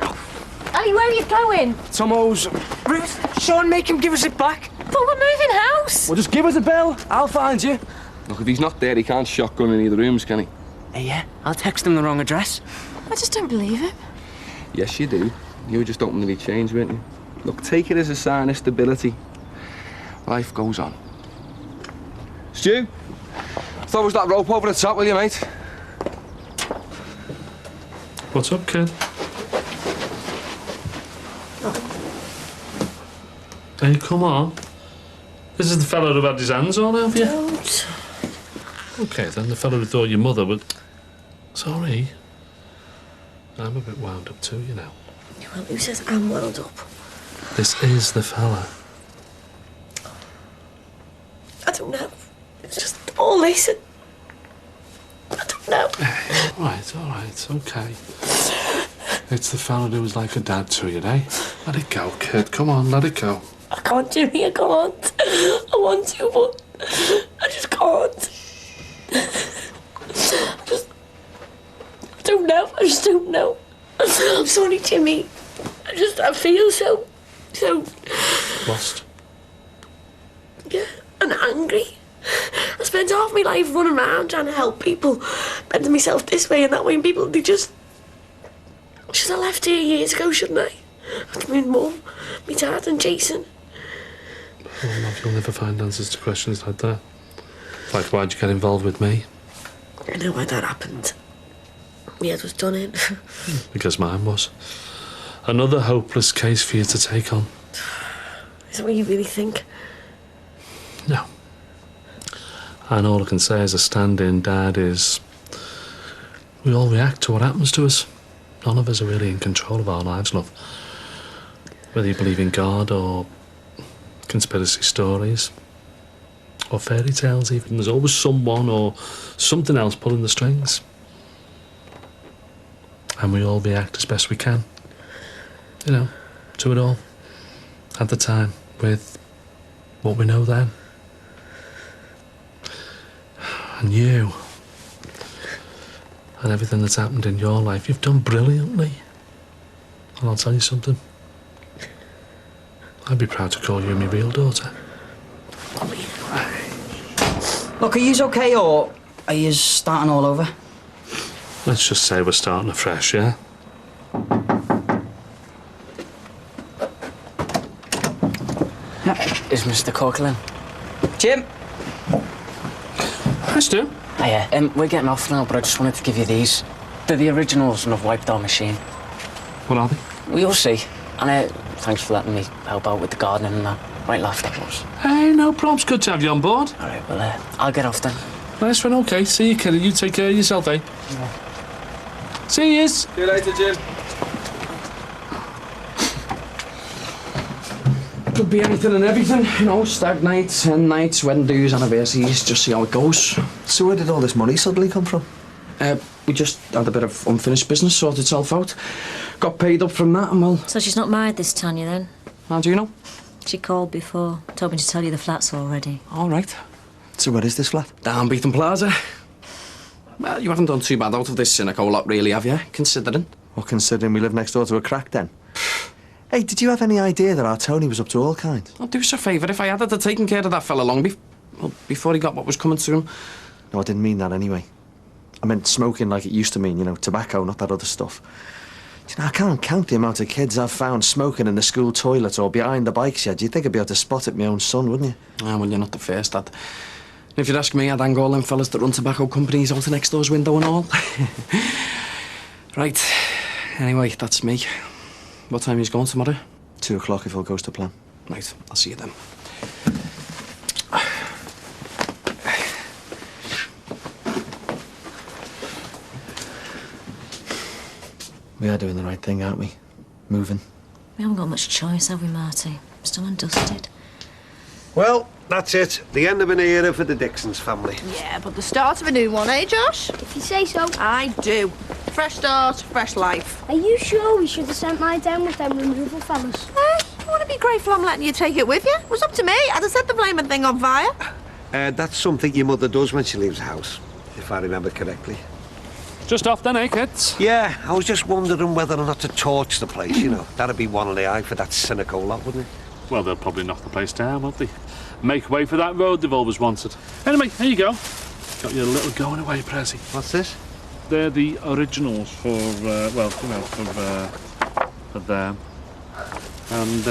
Ali, where are you going? Tomo's. Ruth, Sean, make him give us it back. But we're moving house. Well, just give us a bell. I'll find you. Look, if he's not there, he can't shotgun in either rooms, can he? Hey, yeah, I'll text him the wrong address. I just don't believe him. Yes, you do. You were just hoping that he'd change, weren't you? Look, take it as a sign of stability. Life goes on. Stu, throw us that rope over the top, will you, mate? What's up, kid? Hey, come on. This is the fellow who had his hands all over you? Don't. OK, then the fellow who thought your mother would... Sorry. I'm a bit wound up too, you know. Well, who says I'm wound up? This is the fella. I don't know. It's just all this. I don't know. All right, OK. It's the fella who was like a dad to you, eh? Let it go, kid. Come on, let it go. I can't, Jimmy, I can't. I want to, but I just can't. I don't know. I just don't know. I'm sorry, Jimmy. I feel so Lost. Yeah, and angry. I spent half my life running around trying to help people, bending myself this way and that way, and people, they just... Should I left here years ago, shouldn't I? After my mum, my dad and Jason. Well, love, you'll never find answers to questions like that. Like, why'd you get involved with me? I know why that happened. My head was done in. Because mine was. Another hopeless case for you to take on. Is that what you really think? No. And all I can say as a stand-in dad is... we all react to what happens to us. None of us are really in control of our lives, love. Whether you believe in God or conspiracy stories or fairy tales even, there's always someone or something else pulling the strings. And we all react as best we can, you know, to it all, at the time, with what we know then. And you, and everything that's happened in your life, you've done brilliantly. And I'll tell you something, I'd be proud to call you my real daughter. Look, are yous okay, or are yous starting all over? Let's just say we're starting afresh, yeah? Is Mr. Corkland? Jim! Hi, Stu. Hiya. We're getting off now, but I just wanted to give you these. They're the originals, and I've wiped our machine. What are they? Well, you'll see. And thanks for letting me help out with the gardening and that. Right, laugh, that was. Hey, no problems. Good to have you on board. All right, well, I'll get off then. Nice one, OK. See you, kiddo. You take care of yourself, eh? Yeah. See yous. See you later, Jim. Could be anything and everything, you know, stag nights, hen nights, wedding dues, anniversaries, just see how it goes. So where did all this money suddenly come from? We just had a bit of unfinished business sorted itself out. Got paid up from that and well... So she's not married, this Tanya, then? How do you know? She called before. Told me to tell you the flat's all ready. All right. So where is this flat? Down Beaton Plaza. Well, you haven't done too bad out of this cynical lot, really, have you? Considering. Well, considering we live next door to a crack den. Hey, did you have any idea that our Tony was up to all kinds? I'll do us a favour if I had taken care of that fella long before he got what was coming to him. No, I didn't mean that anyway. I meant smoking like it used to mean, you know, tobacco, not that other stuff. You know, I can't count the amount of kids I've found smoking in the school toilet or behind the bike shed. You'd think I'd be able to spot it my own son, wouldn't you? Ah, well, you're not the first, Dad. If you'd ask me, I'd hang all them fellas that run tobacco companies out the next door's window and all. Right. Anyway, that's me. What time are you going tomorrow? 2 o'clock if all goes to plan. Right, I'll see you then. We are doing the right thing, aren't we? Moving. We haven't got much choice, have we, Marty? Still undusted. Well, that's it. The end of an era for the Dixons family. Yeah, but the start of a new one, eh, Josh? If you say so. I do. Fresh start, fresh life. Are you sure we should have sent mine down with them removal fellas? You want to be grateful I'm letting you take it with you? It was up to me. I'd have set the blaming thing on fire. That's something your mother does when she leaves the house, if I remember correctly. Just off then, eh, kids? Yeah, I was just wondering whether or not to torch the place, you know. That'd be one in the eye for that cynical lot, wouldn't it? Well, they'll probably knock the place down, won't they? Make way for that road they've always wanted. Anyway, here you go. Got your little going away pressie. What's this? They're the originals for, well, you know, for them. And,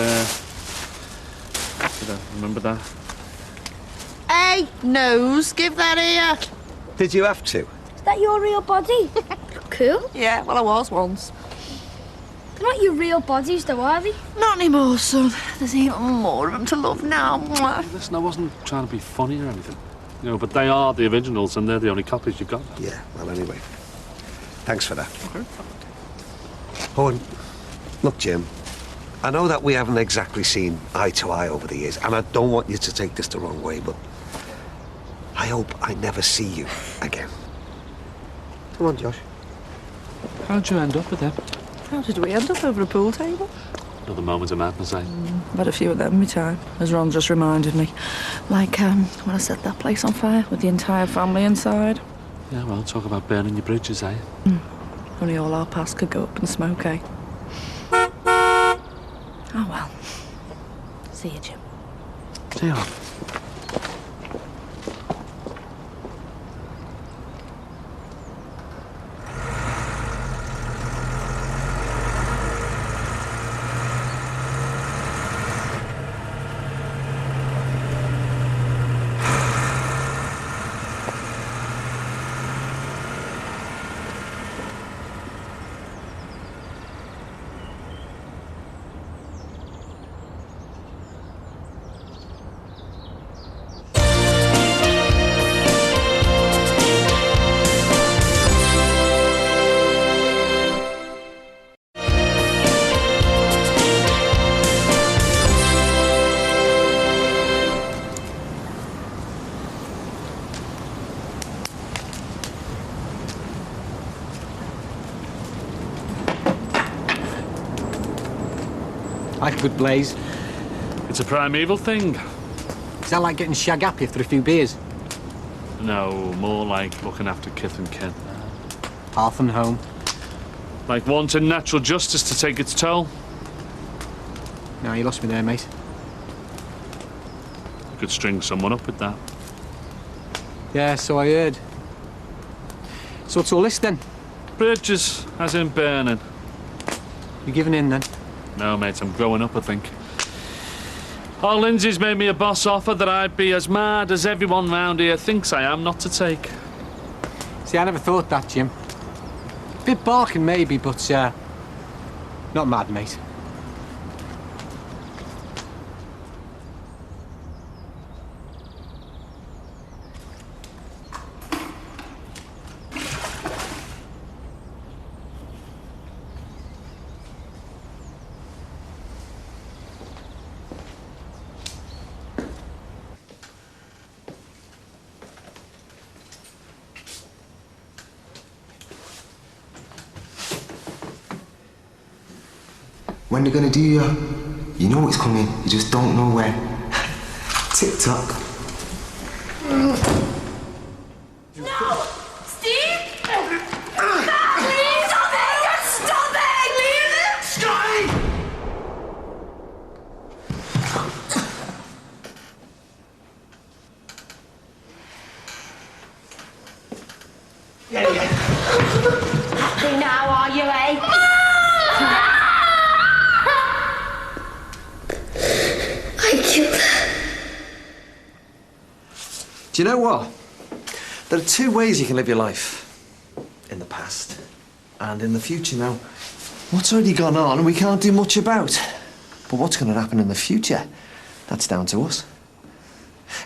remember that? Hey, nose, give that here. Did you have to? Is that your real body? Cool. Yeah, well, I was once. They're not your real bodies, though, are they? Not anymore, son. There's even more of them to love now. Listen, I wasn't trying to be funny or anything. You know, but they are the originals and they're the only copies you've got. Yeah, well, anyway. Thanks for that. Okay. Oh, and look, Jim, I know that we haven't exactly seen eye to eye over the years, and I don't want you to take this the wrong way, but I hope I never see you again. Come on, Josh. How'd you end up with them? How did we end up over a pool table? Another moment of madness, eh? I've had a few of them in my time, as Ron just reminded me. Like, when I set that place on fire with the entire family inside. Yeah, well, talk about burning your bridges, eh? Only all our past could go up in smoke, eh? Oh, well. See you, Jim. See you. I could blaze. It's a primeval thing. Is that like getting shag happy after a few beers? No, more like looking after kith and kin. Hearth and home. Like wanting natural justice to take its toll. No, you lost me there, mate. You could string someone up with that. Yeah, so I heard. So what's all this then? Bridges, as in burning. You giving in then? No, mate, I'm growing up, I think. Oh, Lindsay's made me a boss offer that I'd be as mad as everyone round here thinks I am not to take. See, I never thought that, Jim. Bit barking maybe, but not mad, mate. When they're gonna do you know it's coming, you just don't know when. Tick-tock. No! Steve! Please, stop it! Stop it! Leave it! Scotty! Happy now, are you, eh? I killed her. Do you know what? There are two ways you can live your life. In the past and in the future. Now, what's already gone on we can't do much about. But what's going to happen in the future? That's down to us.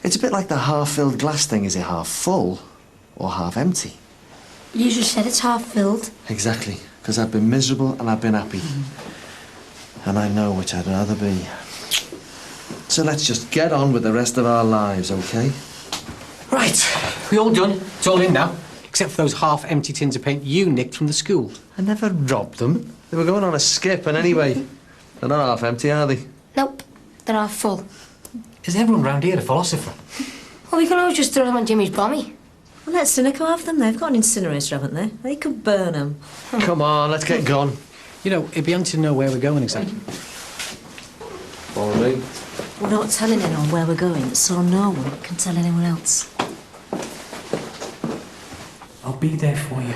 It's a bit like the half-filled glass thing. Is it half full or half empty? You just said it's half filled. Exactly. Because I've been miserable and I've been happy. And I know which I'd rather be. So let's just get on with the rest of our lives, okay? Right, we all done. It's all in now. Except for those half-empty tins of paint you nicked from the school. I never robbed them. They were going on a skip, and anyway, they're not half empty, are they? Nope, they're half full. Is everyone round here a philosopher? Well, we can always just throw them on Jimmy's bommy. Well, let Cynico have them. They've got an incinerator, haven't they? They could burn them. Come on, let's get gone. You know, it'd be handy to know where we're going exactly. All right. We're not telling anyone where we're going, so no one can tell anyone else. I'll be there for you.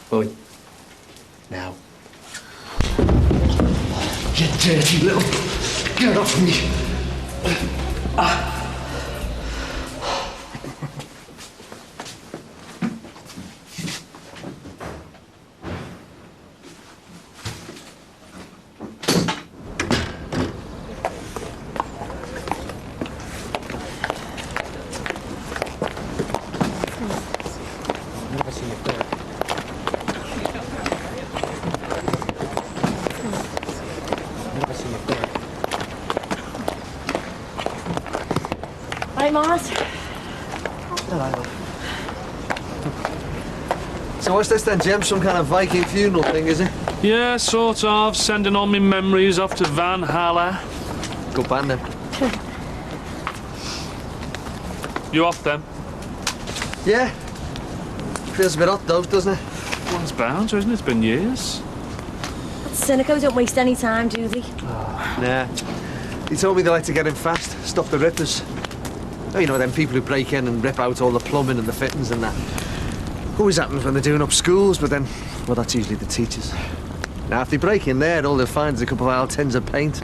Boy. Now. You dirty little... Get off me. Right, Mars? So what's this then, Jim? Some kind of Viking funeral thing, is it? Yeah, sort of. Sending all my memories off to Van Haller. Good band, then. You off then? Yeah. Feels a bit hot, though, doesn't it? One's bound, isn't it? It's been years. Cynico don't waste any time, do they? Nah. He told me they like to get in fast, stop the rippers. Oh, you know, them people who break in and rip out all the plumbing and the fittings and that. Always happens when they're doing up schools, but then, well, that's usually the teachers. Now, if they break in there, all they'll find is a couple of old tins of paint.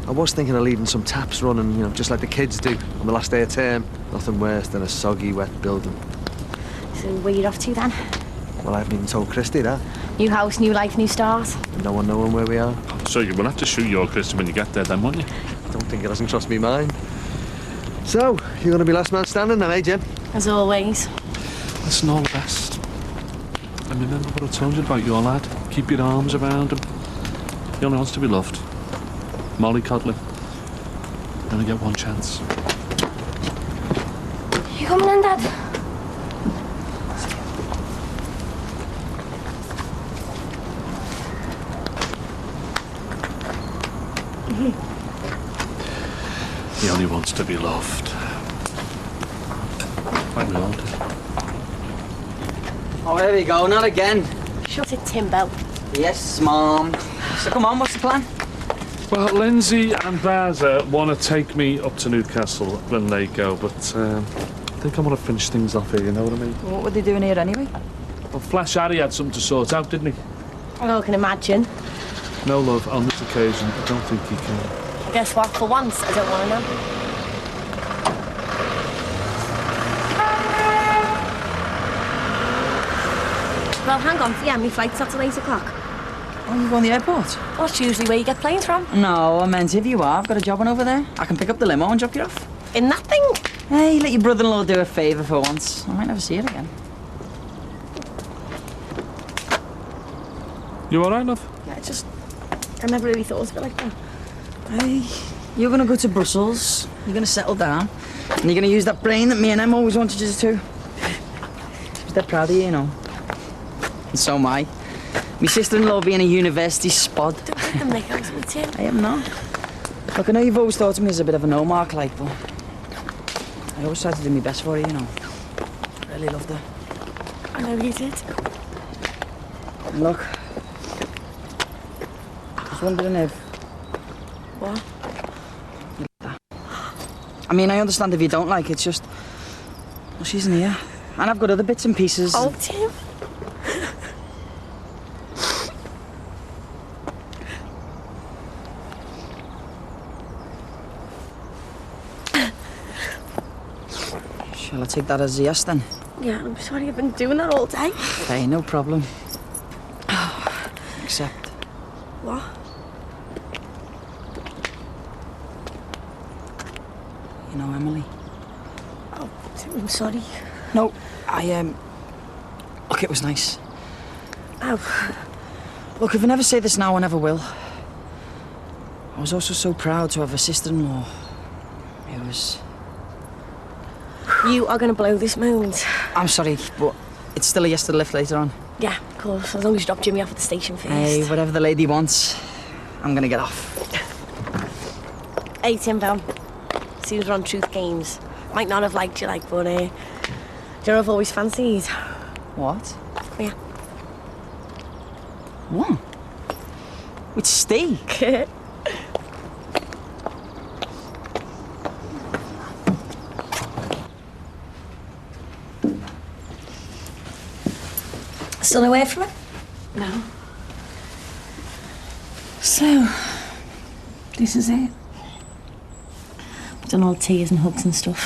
I was thinking of leaving some taps running, you know, just like the kids do on the last day of term. Nothing worse than a soggy, wet building. So where you off to then? Well, I haven't even told Christy that. New house, new life, new start. And no one knowing where we are. So you will have to shoot your Christy when you get there then, won't you? Don't think it hasn't crossed me mind. So, you're going to be last man standing then, eh, Jen? As always. Listen, all the best. And remember what I told you about your lad. Keep your arms around him. He only wants to be loved. Mollycoddling. You only get one chance. You coming in, Dad? He only wants to be loved. Like we all do. Oh, here we go, not again. Shut it, Timbo. Yes, Mom. So come on, what's the plan? Well, Lindsay and Baza want to take me up to Newcastle when they go, but I think I want to finish things off here, you know what I mean? What were they doing here anyway? Well, Flash Harry had something to sort out, didn't he? I can imagine. No, love, on this occasion, I don't think he can. I guess what, for once, I don't want to know. Well, hang on, yeah, my flight's not till 8 o'clock. Oh, you going to the airport? Well, that's usually where you get planes from. No, I meant if you are, I've got a job on over there. I can pick up the limo and drop you off. In that thing? Hey, let your brother-in-law do a favour for once. I might never see it again. You all right, love? Yeah, I never really thought of it like that. Hey, you're going to go to Brussels, you're going to settle down, and you're going to use that brain that me and Em always wanted you to. She's dead proud of you, you know. And so am I. My sister-in-law being a university spod. Don't let them make out with me, Tim. I am not. Look, I know you've always thought of me as a bit of a no-mark, like, but I always tried to do my best for you, you know. I really loved her. I know you did. And look, I was wondering if... What? I mean, I understand if you don't like it, it's just... Well, she's in here. And I've got other bits and pieces. Oh, Tim. Shall I take that as a yes, then? Yeah, I'm sorry I've been doing that all day. Hey, no problem. Except... What? You know, Emily. Oh, Tim, I'm sorry. No, Look, it was nice. Oh. Look, if I never say this now, I never will. I was also so proud to have a sister-in-law. It was... You are going to blow this moment. I'm sorry, but it's still a yes to the lift later on. Yeah, of course, as long as you drop Jimmy off at the station first. Hey, whatever the lady wants, I'm going to get off. Hey, Timbo. Seems we're on Truth Games. Might not have liked you, like, but, you know, I've always fancied. What? Yeah. What? With steak? Still away from it? No. So, this is it. We've done all tears and hugs and stuff.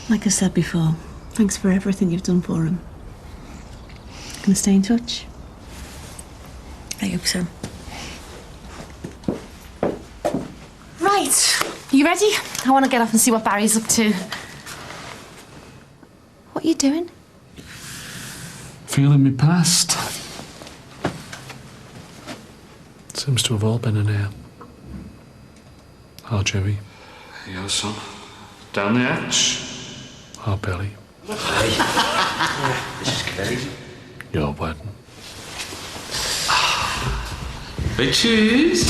Like I said before, thanks for everything you've done for him. Gonna stay in touch? I hope so. Right, you ready? I want to get off and see what Barry's up to. What are you doing? Feeling me past. Seems to have all been in here. Oh, Jimmy. Your son. Down the hatch. Oh, Billy. This is crazy. Your wedding. Bitches.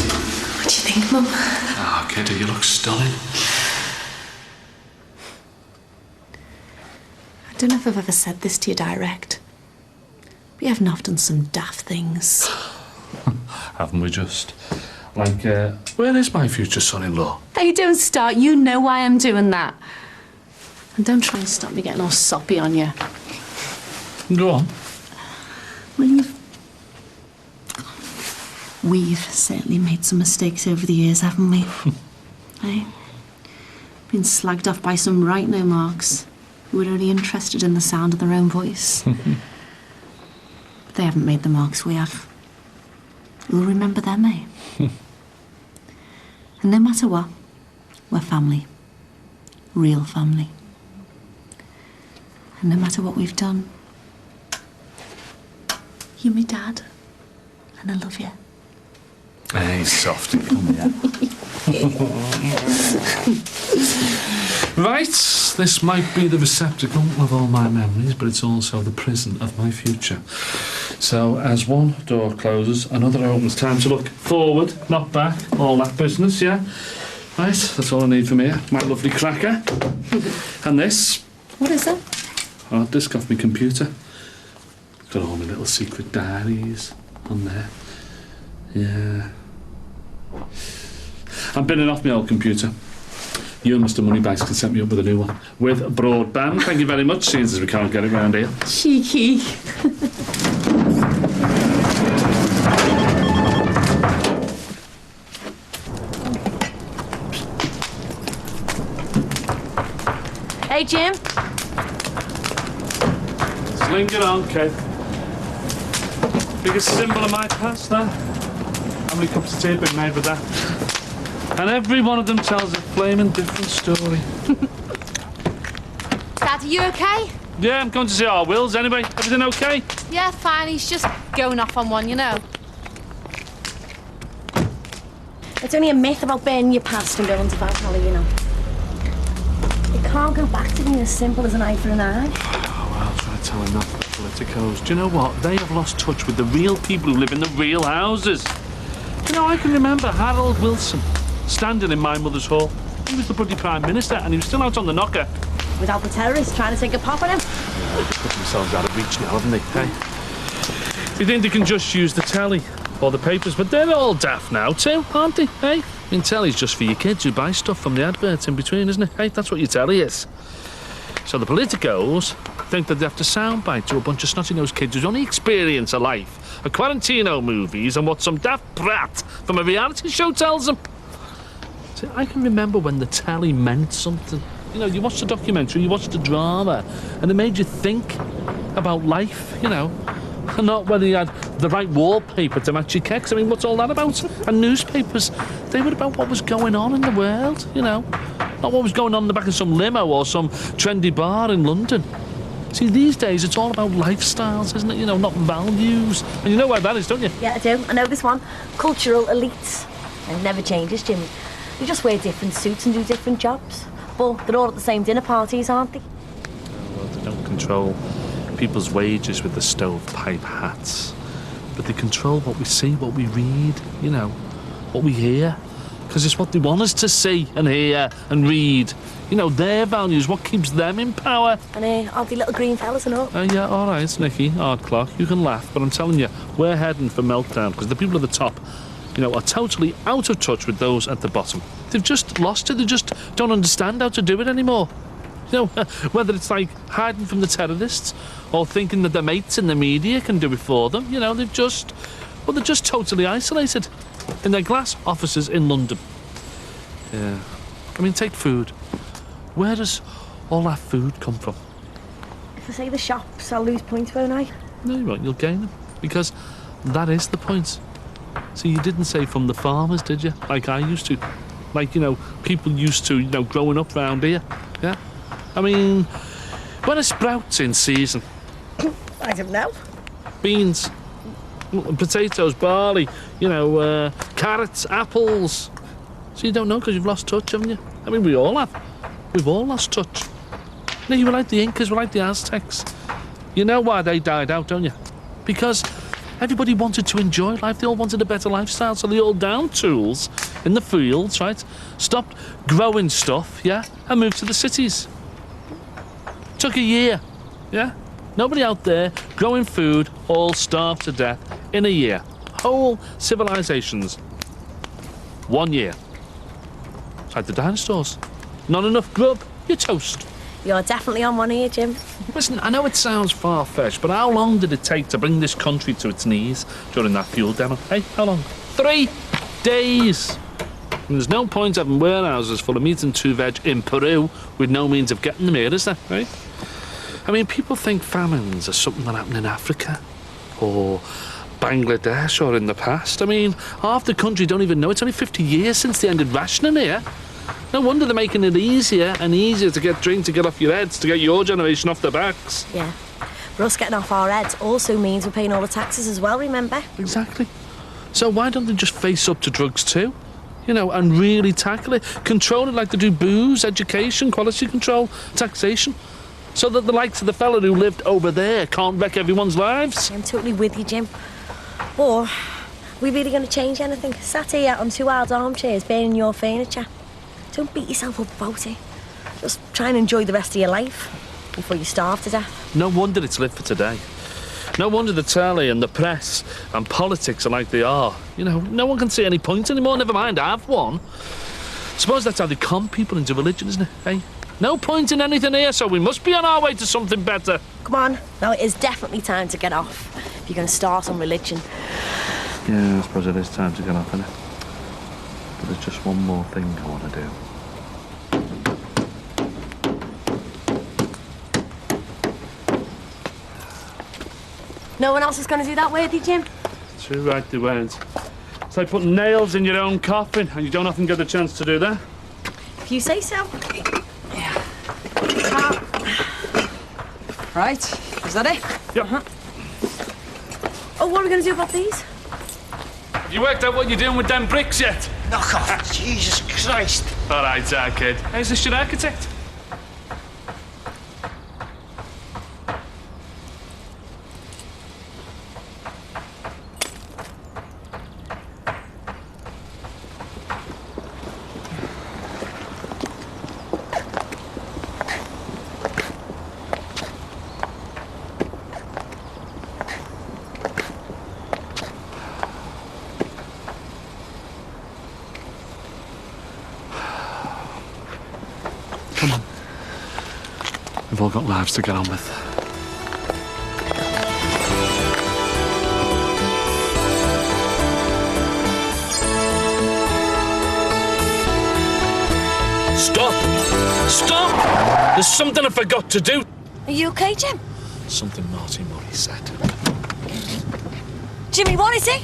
What do you think, Mum? Oh, kiddo, you look stunning. I don't know if I've ever said this to you direct. We haven't often some daft things. Haven't we just? Like, where is my future son-in-law? Hey, don't start. You know why I'm doing that. And don't try and stop me getting all soppy on you. Go on. Well, we've certainly made some mistakes over the years, haven't we? Hey? Been slagged off by some right no marks who were only interested in the sound of their own voice. But they haven't made the marks we have. We'll remember them, eh? And no matter what, we're family. Real family. And no matter what we've done, you're my dad. And I love you. Hey, softy, come here. Right, this might be the receptacle of all my memories, but it's also the prison of my future. So, as one door closes, another opens. Time to look forward, not back. All that business, yeah? Right, that's all I need from here. My lovely cracker. And this. What is it? Hard disk off my computer. Got all my little secret diaries on there. Yeah. I'm binning off my old computer. You and Mr. Moneybags can set me up with a new one. With broadband, thank you very much, seeing as we can't get it round here. Cheeky. Hey, Jim. Sling it on, Kate. Biggest symbol of my past, that. How many cups of tea have been made with that? And every one of them tells a flaming different story. Dad, are you okay? Yeah, I'm going to see our Wills anyway. Everything okay? Yeah, fine. He's just going off on one, you know. It's only a myth about burning your past and going to Valhalla, you know. It can't go back to being as simple as an eye for an eye. Oh, well, I'll try telling that to the politicos. Do you know what? They have lost touch with the real people who live in the real houses. You know, I can remember Harold Wilson standing in my mother's hall. He was the bloody Prime Minister and he was still out on the knocker. Without the terrorists trying to take a pop at him. They've put themselves out of reach now, haven't they? Hey? You think they can just use the telly or the papers, but they're all daft now too, aren't they? Hey? I mean, telly's just for your kids who buy stuff from the adverts in between, isn't it? Hey, that's what your telly is. So the politicos think that they have to soundbite to a bunch of snotty-nosed kids whose only experience of life are Quarantino movies and what some daft brat from a reality show tells them. See, I can remember when the telly meant something. You know, you watched a documentary, you watched a drama, and it made you think about life, you know, and not whether you had the right wallpaper to match your kecks. I mean, what's all that about? And newspapers, they were about what was going on in the world, you know, not what was going on in the back of some limo or some trendy bar in London. See, these days it's all about lifestyles, isn't it? You know, not values. And you know where that is, don't you? Yeah, I do. I know this one. Cultural elites. It never changes, Jim. You just wear different suits and do different jobs. But they're all at the same dinner parties, aren't they? Well, they don't control people's wages with the stovepipe hats. But they control what we see, what we read, you know, what we hear. Because it's what they want us to see and hear and read. You know, their values, what keeps them in power. And aren't they little green fellas and all? Yeah, all right, Nicky, hard clock. You can laugh, but I'm telling you, we're heading for meltdown because the people at the top, you know, are totally out of touch with those at the bottom. They've just lost it. They just don't understand how to do it anymore. You know, whether it's like hiding from the terrorists or thinking that their mates in the media can do it for them, you know, they're just totally isolated in their glass offices in London. Yeah. I mean, take food. Where does all that food come from? If I say the shops, I'll lose points, won't I? No, you won't. You'll gain them. Because that is the point. See, you didn't say from the farmers, did you? Like I used to. Like, you know, people used to, you know, growing up round here. Yeah? I mean, when are sprouts in season? I don't know. Beans, potatoes, barley, you know, carrots, apples. So you don't know because you've lost touch, haven't you? I mean, we all have. We've all lost touch. No, you were like the Incas, we're like the Aztecs. You know why they died out, don't you? Because everybody wanted to enjoy life. They all wanted a better lifestyle, so they all downed tools in the fields, right? Stopped growing stuff, yeah, and moved to the cities. Took a year, yeah? Nobody out there growing food, all starved to death in a year. Whole civilizations. 1 year. It's like the dinosaurs. Not enough grub, you're toast. You're definitely on one here, Jim. Listen, I know it sounds far-fetched, but how long did it take to bring this country to its knees during that fuel demo? Hey, how long? 3 days! And there's no point having warehouses full of meat and 2 veg in Peru with no means of getting them here, is there, right? I mean, people think famines are something that happened in Africa or Bangladesh or in the past. I mean, half the country don't even know. It's only 50 years since they ended rationing here. No wonder they're making it easier and easier to get drink to get off your heads, to get your generation off their backs. Yeah. But us getting off our heads also means we're paying all the taxes as well, remember? Exactly. So why don't they just face up to drugs too? You know, and really tackle it. Control it like they do booze, education, quality control, taxation. So that the likes of the fella who lived over there can't wreck everyone's lives. I'm totally with you, Jim. Or, are we really going to change anything? Sat here on 2 hard armchairs burning your furniture. Don't beat yourself up about it. Just try and enjoy the rest of your life before you starve to death. No wonder it's lit for today. No wonder the telly and the press and politics are like they are. You know, no one can see any point anymore, never mind have one. Suppose that's how they con people into religion, isn't it, eh? No point in anything here, so we must be on our way to something better. Come on, now it is definitely time to get off. If you're going to start on religion. Yeah, I suppose it is time to get off, isn't it? But there's just one more thing I want to do. No one else is going to do that, were they, Jim? Too right they weren't. It's like putting nails in your own coffin, and you don't often get the chance to do that. If you say so. Right, is that it? Yep. Oh, what are we going to do about these? Have you worked out what you're doing with them bricks yet? Knock off, Jesus Christ. All right, kid. How's this your architect? Come on. We've all got lives to get on with. Stop! Stop! There's something I forgot to do. Are you okay, Jim? Something naughty Murray said. Jimmy, what is it?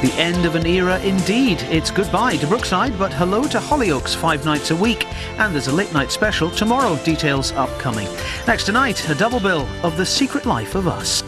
The end of an era indeed. It's goodbye to Brookside, but hello to Hollyoaks 5 nights a week. And there's a late night special tomorrow, details upcoming. Next tonight, a double bill of The Secret Life of Us.